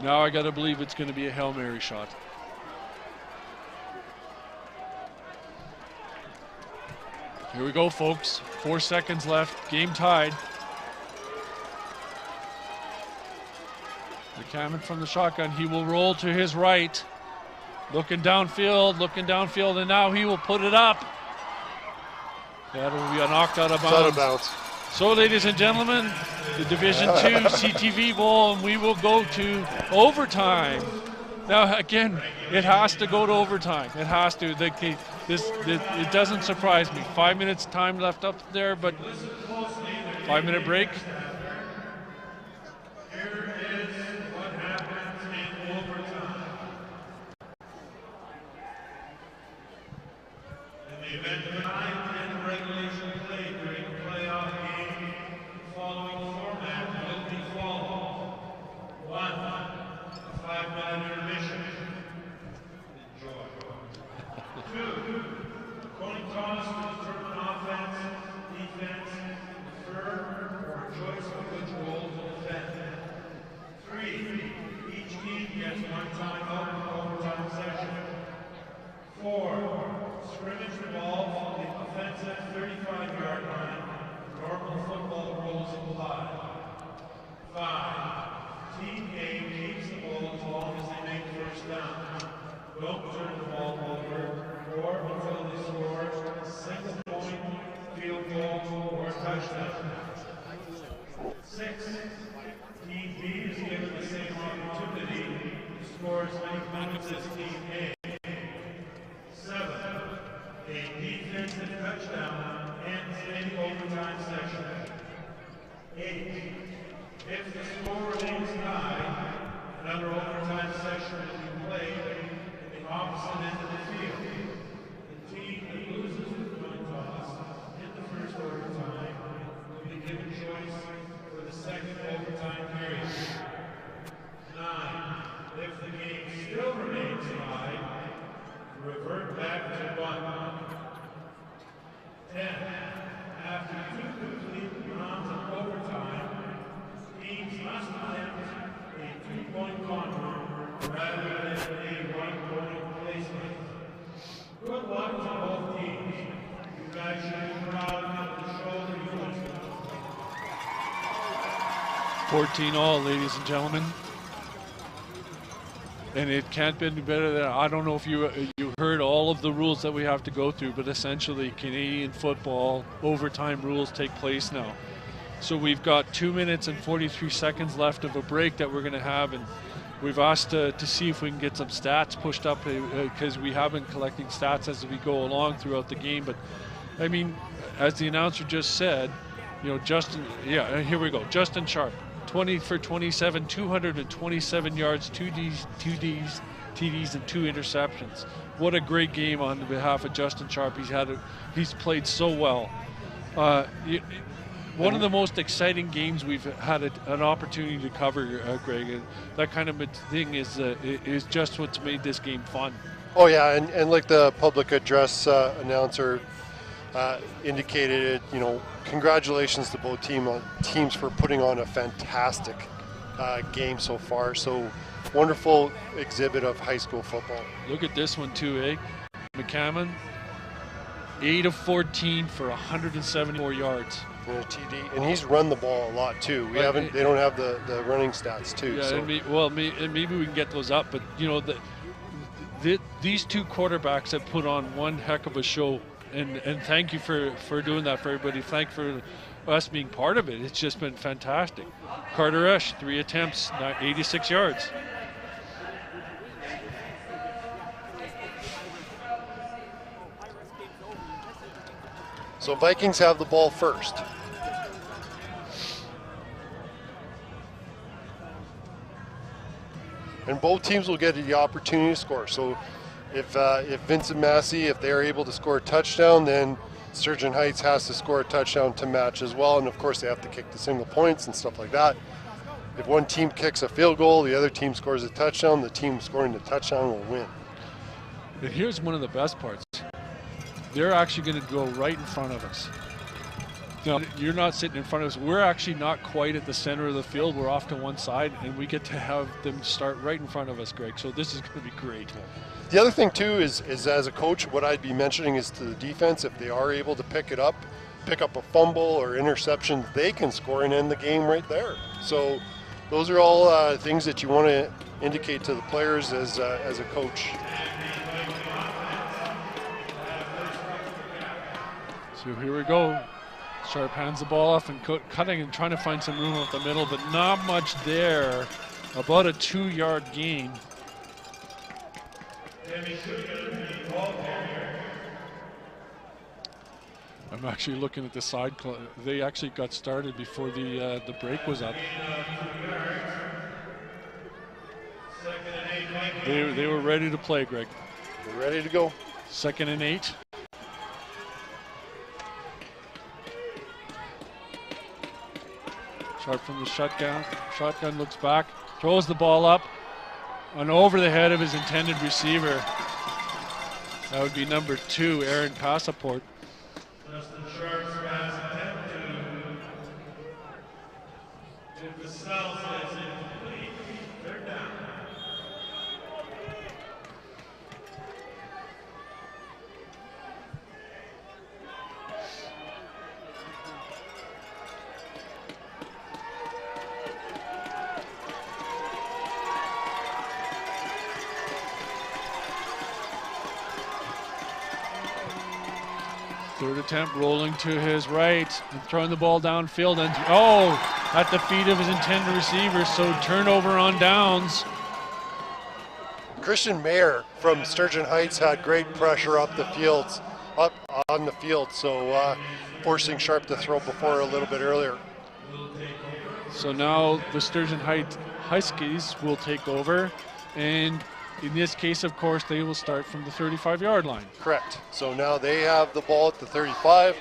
Now I got to believe it's going to be a Hail Mary shot. Here we go, folks. 4 seconds left. Game tied. McCammon from the shotgun. He will roll to his right. Looking downfield, and now he will put it up. That'll be a knocked out of bounds. Out of bounds. So, ladies and gentlemen, the Division II CTV Bowl, and we will go to overtime. Now, again, it has to go to overtime. It has to. It doesn't surprise me. 5 minutes time left up there, but 5-minute break. Here is what happens in overtime. In the event of a time and regulation play during a playoff game, the following format will be followed. 1, a 5-minute intermission. Enjoy. 2, a coin toss to determine offense, defense, defer, or a choice of which goal to defend. 3, each team gets 1 timeout in the overtime session. 4, scrimmage involves the offensive 35-yard line. Normal football rules apply. 5, team A keeps the ball as long as they make first down. Don't turn the ball over or until they score a single point, field goal, or touchdown. 6, team B is given the same opportunity to score as many points as team A. 7, a defensive touchdown ends any overtime section. 8, if the score remains tied, another overtime section will be played in the opposite end of the field. The team that loses the coin toss in the first overtime will be given choice for the second overtime period. 9, if the game still remains tied, revert back to 1. 10, after 2 complete rounds of overtime, teams must attempt a 2-point convert rather than a 1-point placement. Good luck to both teams. You guys should be proud of the show that you went to. 14 all, ladies and gentlemen. And it can't be better than, I don't know if you heard all of the rules that we have to go through, but essentially Canadian football overtime rules take place now. So we've got 2 minutes and 43 seconds left of a break that we're going to have, and we've asked to see if we can get some stats pushed up because we have been collecting stats as we go along throughout the game. But I mean, as the announcer just said, you know, here we go. Justin Sharp, 20 for 27, 227 yards, 2 TDs, and 2 interceptions. What a great game on behalf of Justin Sharp. He's played so well. One of the most exciting games we've had an opportunity to cover, Greg. And that kind of thing is just what's made this game fun. Oh yeah, and like the public address announcer indicated, you know, congratulations to both teams for putting on a fantastic game so far. So wonderful exhibit of high school football. Look at this one too, eh? McCammon, 8 of 14 for 174 yards. And a TD, and he's run the ball a lot too. They don't have the running stats too. Yeah, so. and maybe we can get those up. But you know, these two quarterbacks have put on one heck of a show. And thank you for doing that for everybody. Thank you for us being part of it. It's just been fantastic. Carter Esch, 3 attempts, 86 yards. So Vikings have the ball first. And both teams will get the opportunity to score. So if Vincent Massey, if they're able to score a touchdown, then Sturgeon Heights has to score a touchdown to match as well. And of course they have to kick the single points and stuff like that. If one team kicks a field goal, the other team scores a touchdown, the team scoring the touchdown will win. And here's one of the best parts. They're actually going to go right in front of us. No, you're not sitting in front of us. We're actually not quite at the center of the field. We're off to one side, and we get to have them start right in front of us, Greg. So this is going to be great. The other thing, too, is as a coach, what I'd be mentioning is to the defense, if they are able to pick up a fumble or interception, they can score and end the game right there. So those are all things that you want to indicate to the players as a coach. So here we go. Sharp hands the ball off and cutting and trying to find some room up the middle, but not much there. About a 2-yard gain. I'm actually looking at the side. They actually got started before the break was up. They were ready to play, Greg. They're ready to go. 2nd and 8. Sharp from the shotgun. Shotgun looks back, throws the ball up and over the head of his intended receiver. That would be number 2, Aaron Passaport. Justin Sharp's pass attempt to if the cell says incomplete, they're down. Third attempt, rolling to his right and throwing the ball downfield, and at the feet of his intended receiver, so turnover on downs. Christian Mayer from Sturgeon Heights had great pressure up on the field, so forcing Sharp to throw before a little bit earlier. So now the Sturgeon Heights Huskies will take over, and in this case, of course, they will start from the 35-yard line. Correct. So now they have the ball at the 35.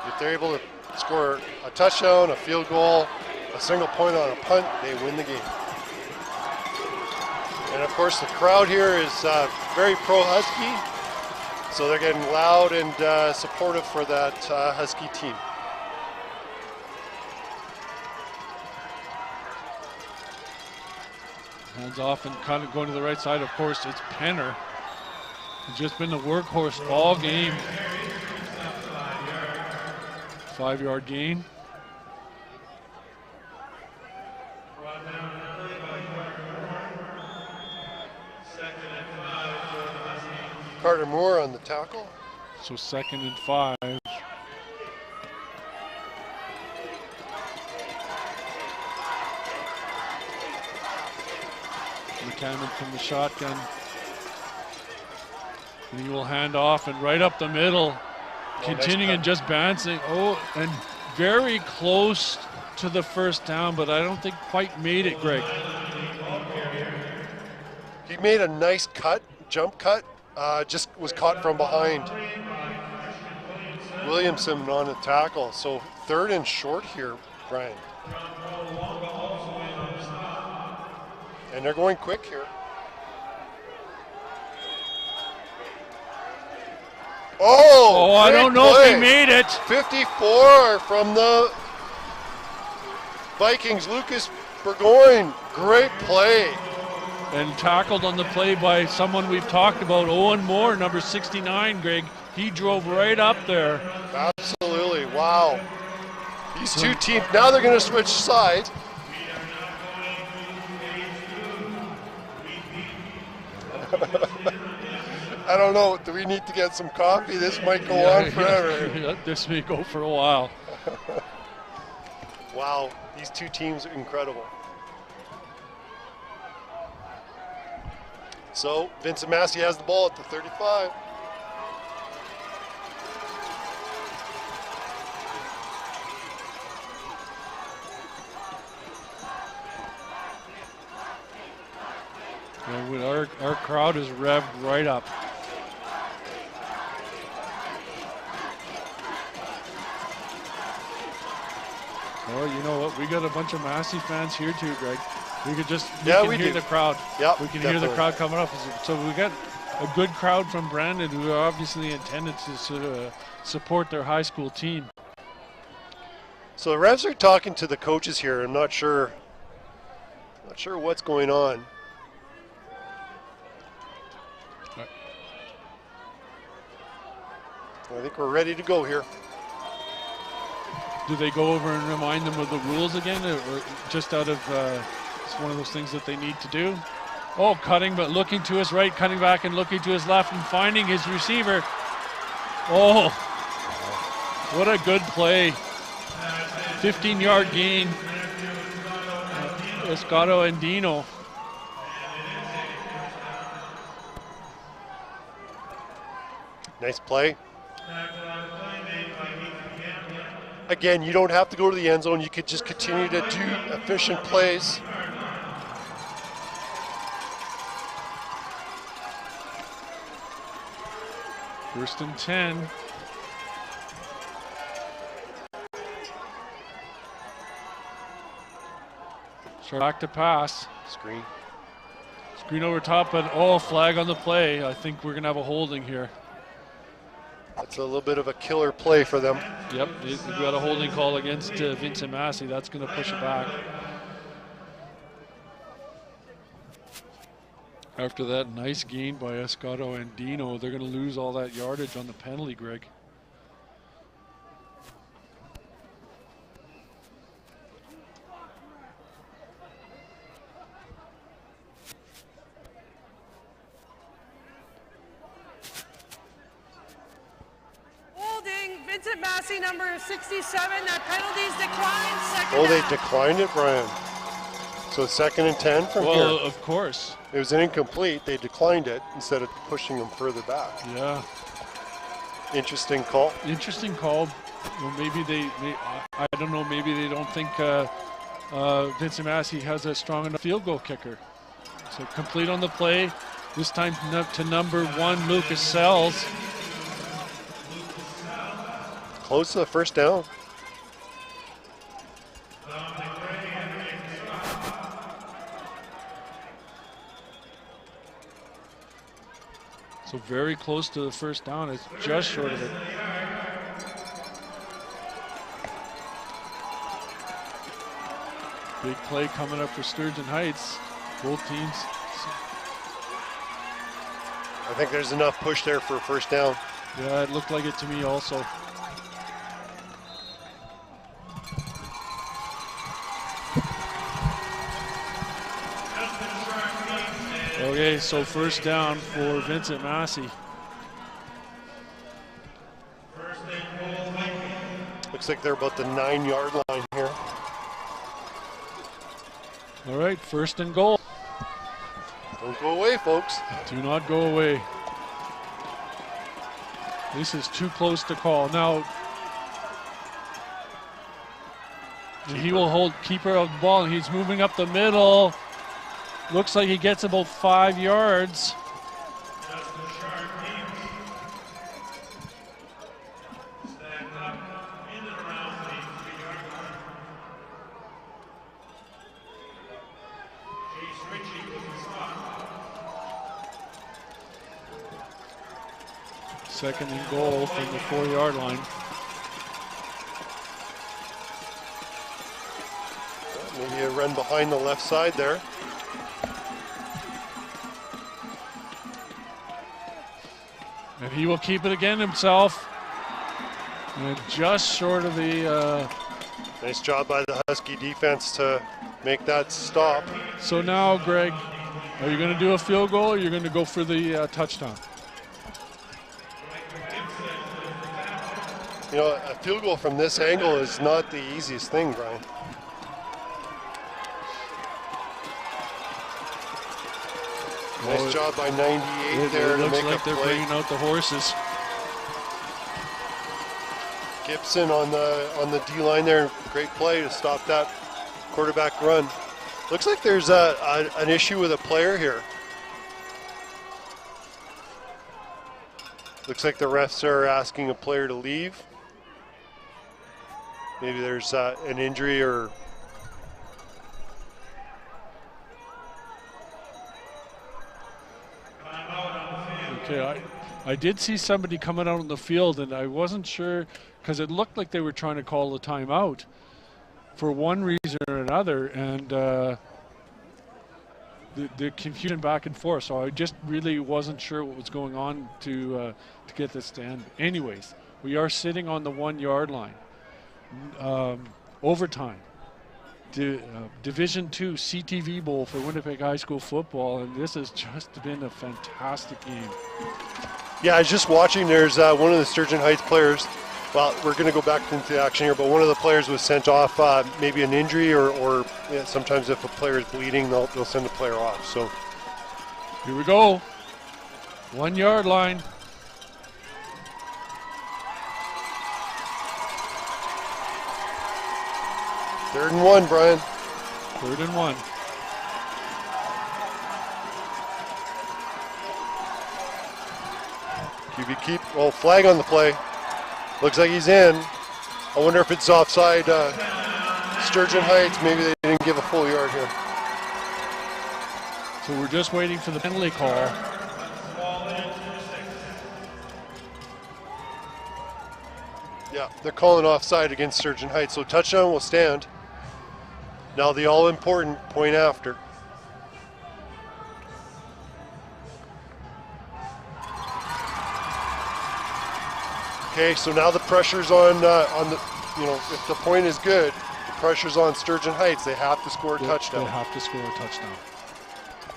If they're able to score a touchdown, a field goal, a single point on a punt, they win the game. And of course, the crowd here is very pro-Husky, so they're getting loud and supportive for that Husky team. Hands off and kind of going to the right side. Of course, it's Penner. He's just been the workhorse all game. 5-yard gain. Carter Moore on the tackle. So 2nd and 5. McCammon from the shotgun. And he will hand off and right up the middle. Continuing and just bouncing. And very close to the first down, but I don't think quite made it, Greg. He made a nice cut, jump cut, just was caught from behind. Williamson on the tackle, so 3rd and short here, Brian. And they're going quick here. I don't know if he made it. 54 from the Vikings, Lucas Burgoyne. Great play. And tackled on the play by someone we've talked about, Owen Moore, number 69, Greg. He drove right up there. Absolutely, wow. These two teams, now they're going to switch sides. I don't know, do we need to get some coffee? This might go on forever. This may go for a while. Wow, these two teams are incredible. So Vincent Massey has the ball at the 35. And our crowd is revved right up. Oh, you know what? We got a bunch of Massey fans here too, Greg. We could just we can hear the crowd. Yep, we can hear the crowd coming up. So we got a good crowd from Brandon who are obviously intended to support their high school team. So the Revs are talking to the coaches here. I'm not sure what's going on. I think we're ready to go here. Do they go over and remind them of the rules again, or just out of it's one of those things that they need to do? Oh, cutting, but looking to his right, cutting back and looking to his left and finding his receiver. Oh, what a good play. 15-yard gain. Escato and Dino. Nice play. Again, you don't have to go to the end zone. You could just continue to do efficient plays. First and 10. Back to pass. Screen. Screen over top, but flag on the play. I think we're going to have a holding here. That's a little bit of a killer play for them. Yep, we got a holding call against Vincent Massey. That's going to push it back. After that nice gain by Escato and Dino, they're going to lose all that yardage on the penalty, Greg. Vincent Massey, number 67. That penalty's declined. Second They down. declined it, Brian. So 2nd and 10 from here. Well, of course. It was an incomplete. They declined it instead of pushing them further back. Yeah. Interesting call. Interesting call. Well, maybe I don't know, maybe they don't think Vincent Massey has a strong enough field goal kicker. So complete on the play. This time to number 1, Lucas Sells. Close to the first down. So very close to the first down. It's just short of it. Big play coming up for Sturgeon Heights. Both teams. I think there's enough push there for a first down. Yeah, it looked like it to me also. Okay, so first down for Vincent Massey. Looks like they're about the 9-yard line here. All right, first and goal. Don't go away, folks. Do not go away. This is too close to call. Now, he will hold keeper of the ball, and he's moving up the middle. Looks like he gets about 5 yards. Second and goal from the 4-yard line. Maybe a run behind the left side there. And he will keep it again himself. And just short of the... Nice job by the Husky defense to make that stop. So now, Greg, are you going to do a field goal or are you going to go for the touchdown? You know, a field goal from this angle is not the easiest thing, Brian. Nice job by 98 there to make a play. It looks like they're bringing out the horses. Gibson on the D-line there, great play to stop that quarterback run. Looks like there's an issue with a player here. Looks like the refs are asking a player to leave. Maybe there's an injury or... Okay, I did see somebody coming out on the field, and I wasn't sure because it looked like they were trying to call the timeout for one reason or another, and the confusion back and forth. So I just really wasn't sure what was going on to get this to end. Anyways, we are sitting on the 1 yard line. Overtime. Division II CTV Bowl for Winnipeg High School football, and this has just been a fantastic game. Yeah, I was just watching. There's one of the Sturgeon Heights players. Well, we're going to go back into the action here, but one of the players was sent off, maybe an injury, or sometimes if a player is bleeding, they'll send a player off. So here we go. 1 yard line. Third and 1, Brian. 3rd and 1. QB keep. Well, flag on the play. Looks like he's in. I wonder if it's offside. Sturgeon Heights, maybe they didn't give a full yard here. So we're just waiting for the penalty call. Yeah, they're calling offside against Sturgeon Heights, so touchdown will stand. Now the all-important point after. Okay, so now the pressure's on the, if the point is good, the pressure's on Sturgeon Heights. They have to score a touchdown. They have to score a touchdown.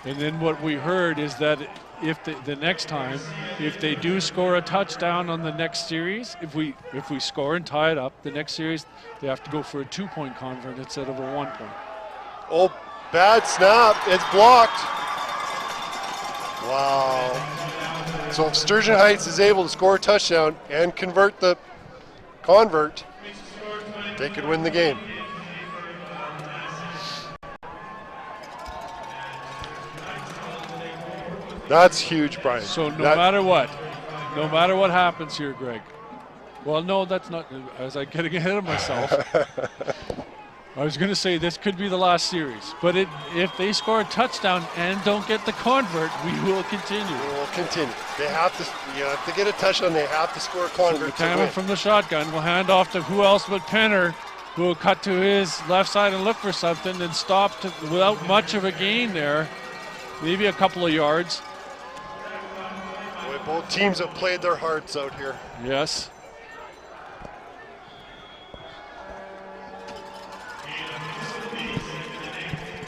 And then what we heard is that if the next time, if they do score a touchdown on the next series, if we score and tie it up, the next series they have to go for a 2-point convert instead of a 1 point. Oh, bad snap! It's blocked. Wow. So if Sturgeon Heights is able to score a touchdown and convert the convert, they could win the game. That's huge, Brian. So no matter what happens here, Greg. Well, no, that's not, as I'm getting ahead of myself. I was going to say this could be the last series, but if they score a touchdown and don't get the convert, we will continue. We will continue. They have to get a touchdown. They have to score a convert. So McCammon from the shotgun will hand off to who else but Penner, who will cut to his left side and look for something and stop without much of a gain there, maybe a couple of yards. Boy, both teams have played their hearts out here. Yes.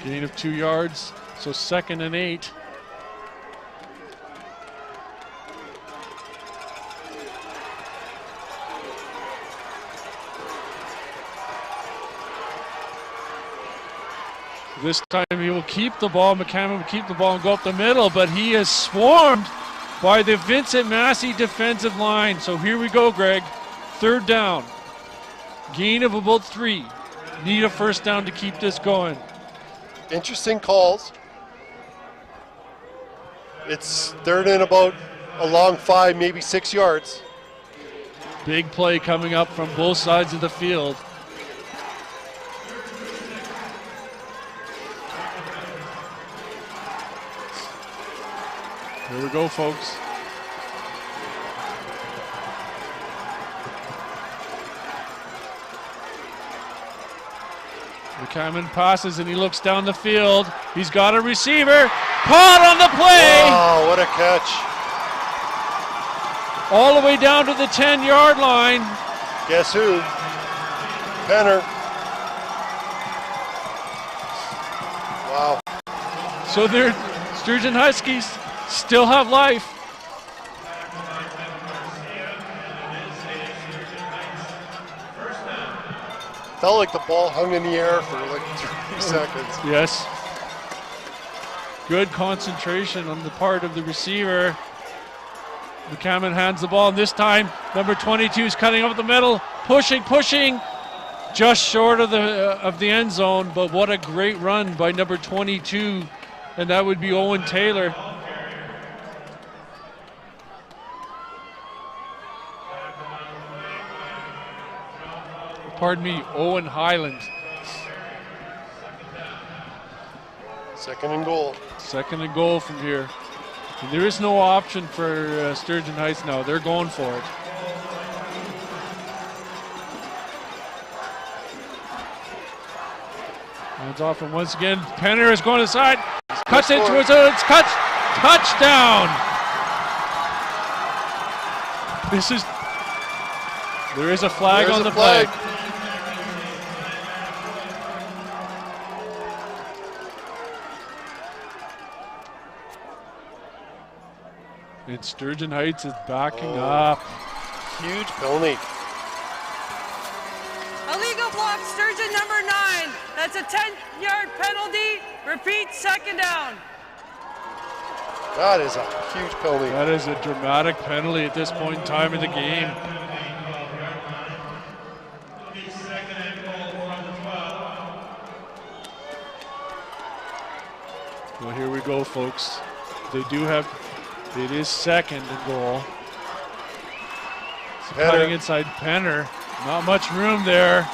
Gain of 2 yards, so 2nd and 8. This time he will keep the ball. McCammon will keep the ball and go up the middle, but he is swarmed by the Vincent Massey defensive line. So here we go, Greg. 3rd down. Gain of about 3. Need a first down to keep this going. Interesting calls. It's 3rd and about a long 5, maybe 6 yards. Big play coming up from both sides of the field. Here we go, folks. McCammon passes and he looks down the field. He's got a receiver. Caught on the play. Wow, what a catch. All the way down to the 10-yard line. Guess who? Penner. Wow. So they're Sturgeon Huskies still have life. Felt like the ball hung in the air for like 3 seconds. Yes. Good concentration on the part of the receiver. McCammon hands the ball, and this time number 22 is cutting up the middle, pushing, just short of the end zone. But what a great run by number 22, and that would be Owen Taylor. Owen Highland. Second and goal. Second and goal from here. And there is no option for Sturgeon Heights now. They're going for it. Hands off, and once again, Penner is going to the side. Cuts it towards it. It's cut. Touchdown. There is a flag on the play. And Sturgeon Heights is backing up. Huge penalty. Illegal block, Sturgeon number 9. That's a 10-yard penalty. Repeat, second down. That is a huge penalty. That is a dramatic penalty at this point in time in the game. Well, here we go, folks. It is second and goal. Cutting inside Penner. Not much room there.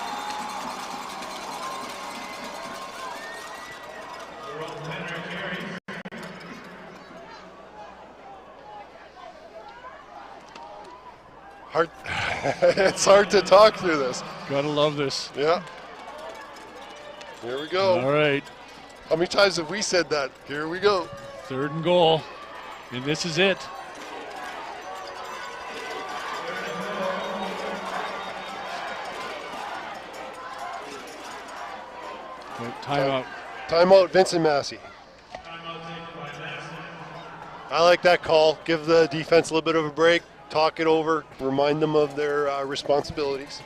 It's hard to talk through this. Gotta love this. Yeah. Here we go. All right. How many times have we said that? Here we go. Third and goal. And this is it. Timeout. Timeout, Vincent Massey. I like that call. Give the defense a little bit of a break, talk it over, remind them of their responsibilities.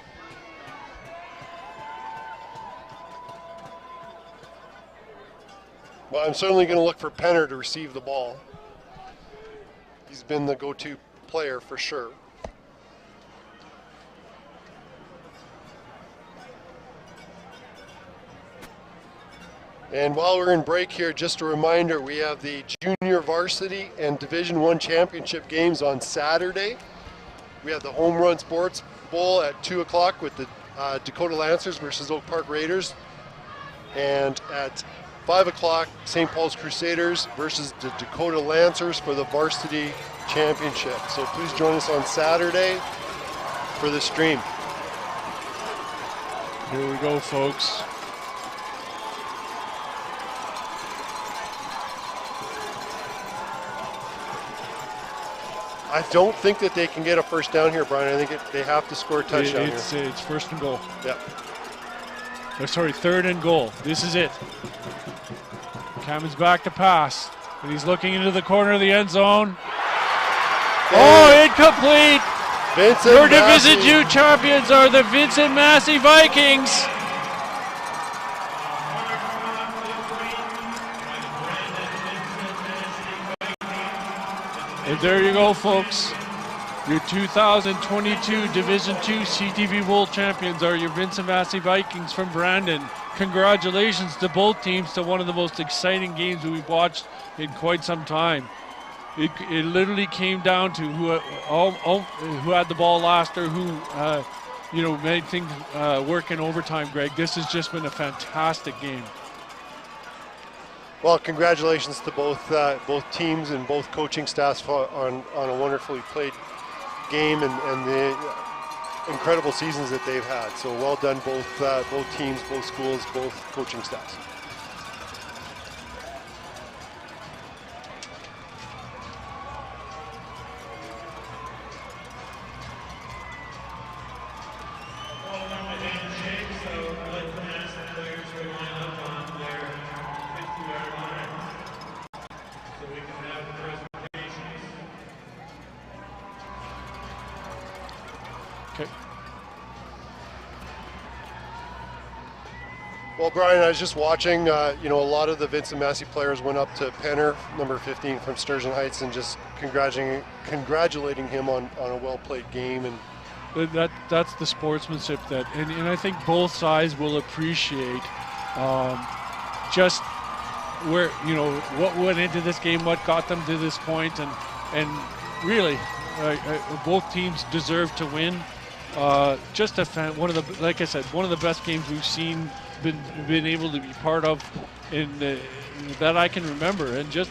Well, I'm certainly going to look for Penner to receive the ball. He's been the go-to player for sure. And while we're in break here, just a reminder, we have the junior varsity and Division I championship games on Saturday. We have the Home Run Sports Bowl at 2 o'clock with the Dakota Lancers versus Oak Park Raiders. And at 5 o'clock, St. Paul's Crusaders versus the Dakota Lancers for the varsity championship. So please join us on Saturday for the stream. Here we go, folks. I don't think that they can get a first down here, Brian. I think they have to score a touchdown here. It's first and goal. Yep. Oh, sorry, third and goal. This is it. Cameron's back to pass, and he's looking into the corner of the end zone. Oh, incomplete! Vincent Your Massey. Division II champions are the Vincent Massey Vikings. And there you go, folks. Your 2022 Division II CTV World Champions are your Vincent Massey Vikings from Brandon. Congratulations to both teams to one of the most exciting games we've watched in quite some time. It literally came down to who had the ball last or who made things work in overtime, Greg. This has just been a fantastic game. Well, congratulations to both teams and both coaching staffs on a wonderfully played game and the incredible seasons that they've had. So well done, both teams, both schools, both coaching staffs. Well, Brian, I was just watching, a lot of the Vincent Massey players went up to Penner, number 15 from Sturgeon Heights, and just congratulating him on a well-played game. And that's the sportsmanship and I think both sides will appreciate just where, what went into this game, what got them to this point, and really, both teams deserve to win. Just a fan. Like I said, one of the best games we've seen, been able to be part of, that I can remember, and just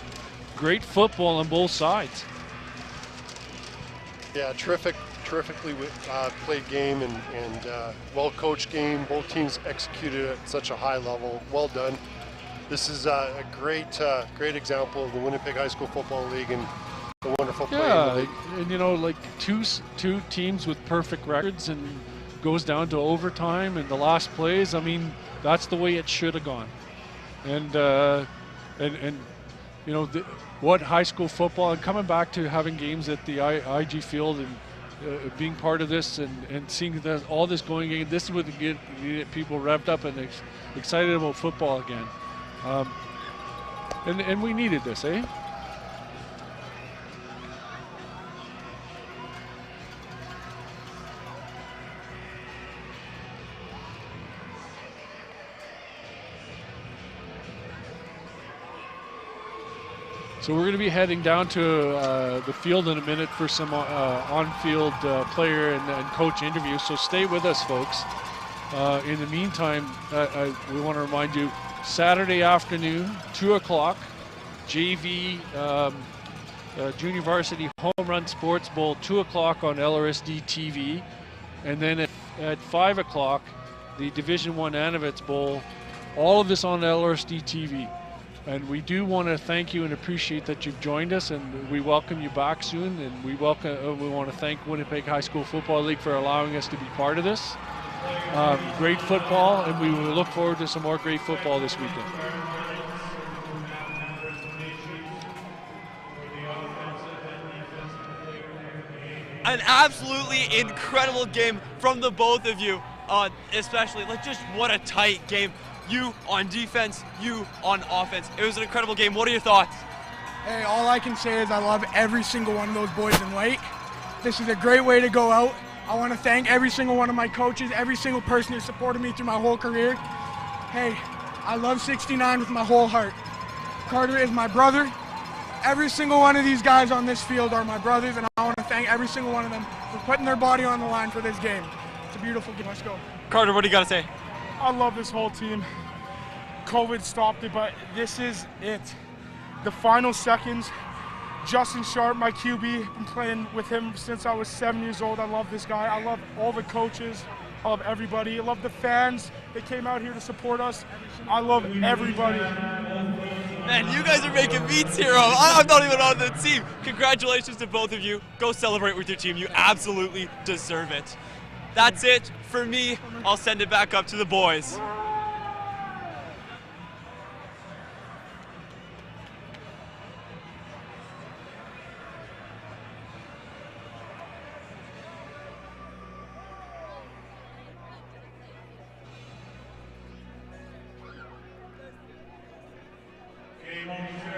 great football on both sides. Yeah, terrifically played game and well-coached game. Both teams executed at such a high level. Well done. This is a great example of the Winnipeg High School Football League and the wonderful play. Yeah, and you know, like two teams with perfect records, and goes down to overtime and the last plays. I mean, that's the way it should have gone. And you know, what high school football, and coming back to having games at the IG Field and being part of this and seeing all this going in, this is what get people revved up and excited about football again. And we needed this, eh? So we're going to be heading down to the field in a minute for some on-field player and coach interviews. So stay with us, folks. In the meantime, we want to remind you, Saturday afternoon, 2 o'clock, JV Junior Varsity Home Run Sports Bowl, 2 o'clock on LRSD TV. And then at 5 o'clock, the Division I Anovitz Bowl. All of this on LRSD TV. And we do want to thank you and appreciate that you've joined us, and we welcome you back soon. And we want to thank Winnipeg High School Football League for allowing us to be part of this. Great football, and we will look forward to some more great football this weekend. An absolutely incredible game from the both of you, especially like just what a tight game. You on defense, you on offense. It was an incredible game. What are your thoughts? Hey, all I can say is I love every single one of those boys in white. This is a great way to go out. I want to thank every single one of my coaches, every single person who supported me through my whole career. Hey, I love 69 with my whole heart. Carter is my brother. Every single one of these guys on this field are my brothers, and I want to thank every single one of them for putting their body on the line for this game. It's a beautiful game. Let's go. Carter, what do you got to say? I love this whole team. COVID stopped it, but this is it. The final seconds, Justin Sharp, my QB, been playing with him since I was 7 years old. I love this guy. I love all the coaches. I love everybody. I love the fans that came out here to support us. I love everybody. Man, you guys are making me tear up. I'm not even on the team. Congratulations to both of you. Go celebrate with your team. You absolutely deserve it. That's it for me. I'll send it back up to the boys. Game on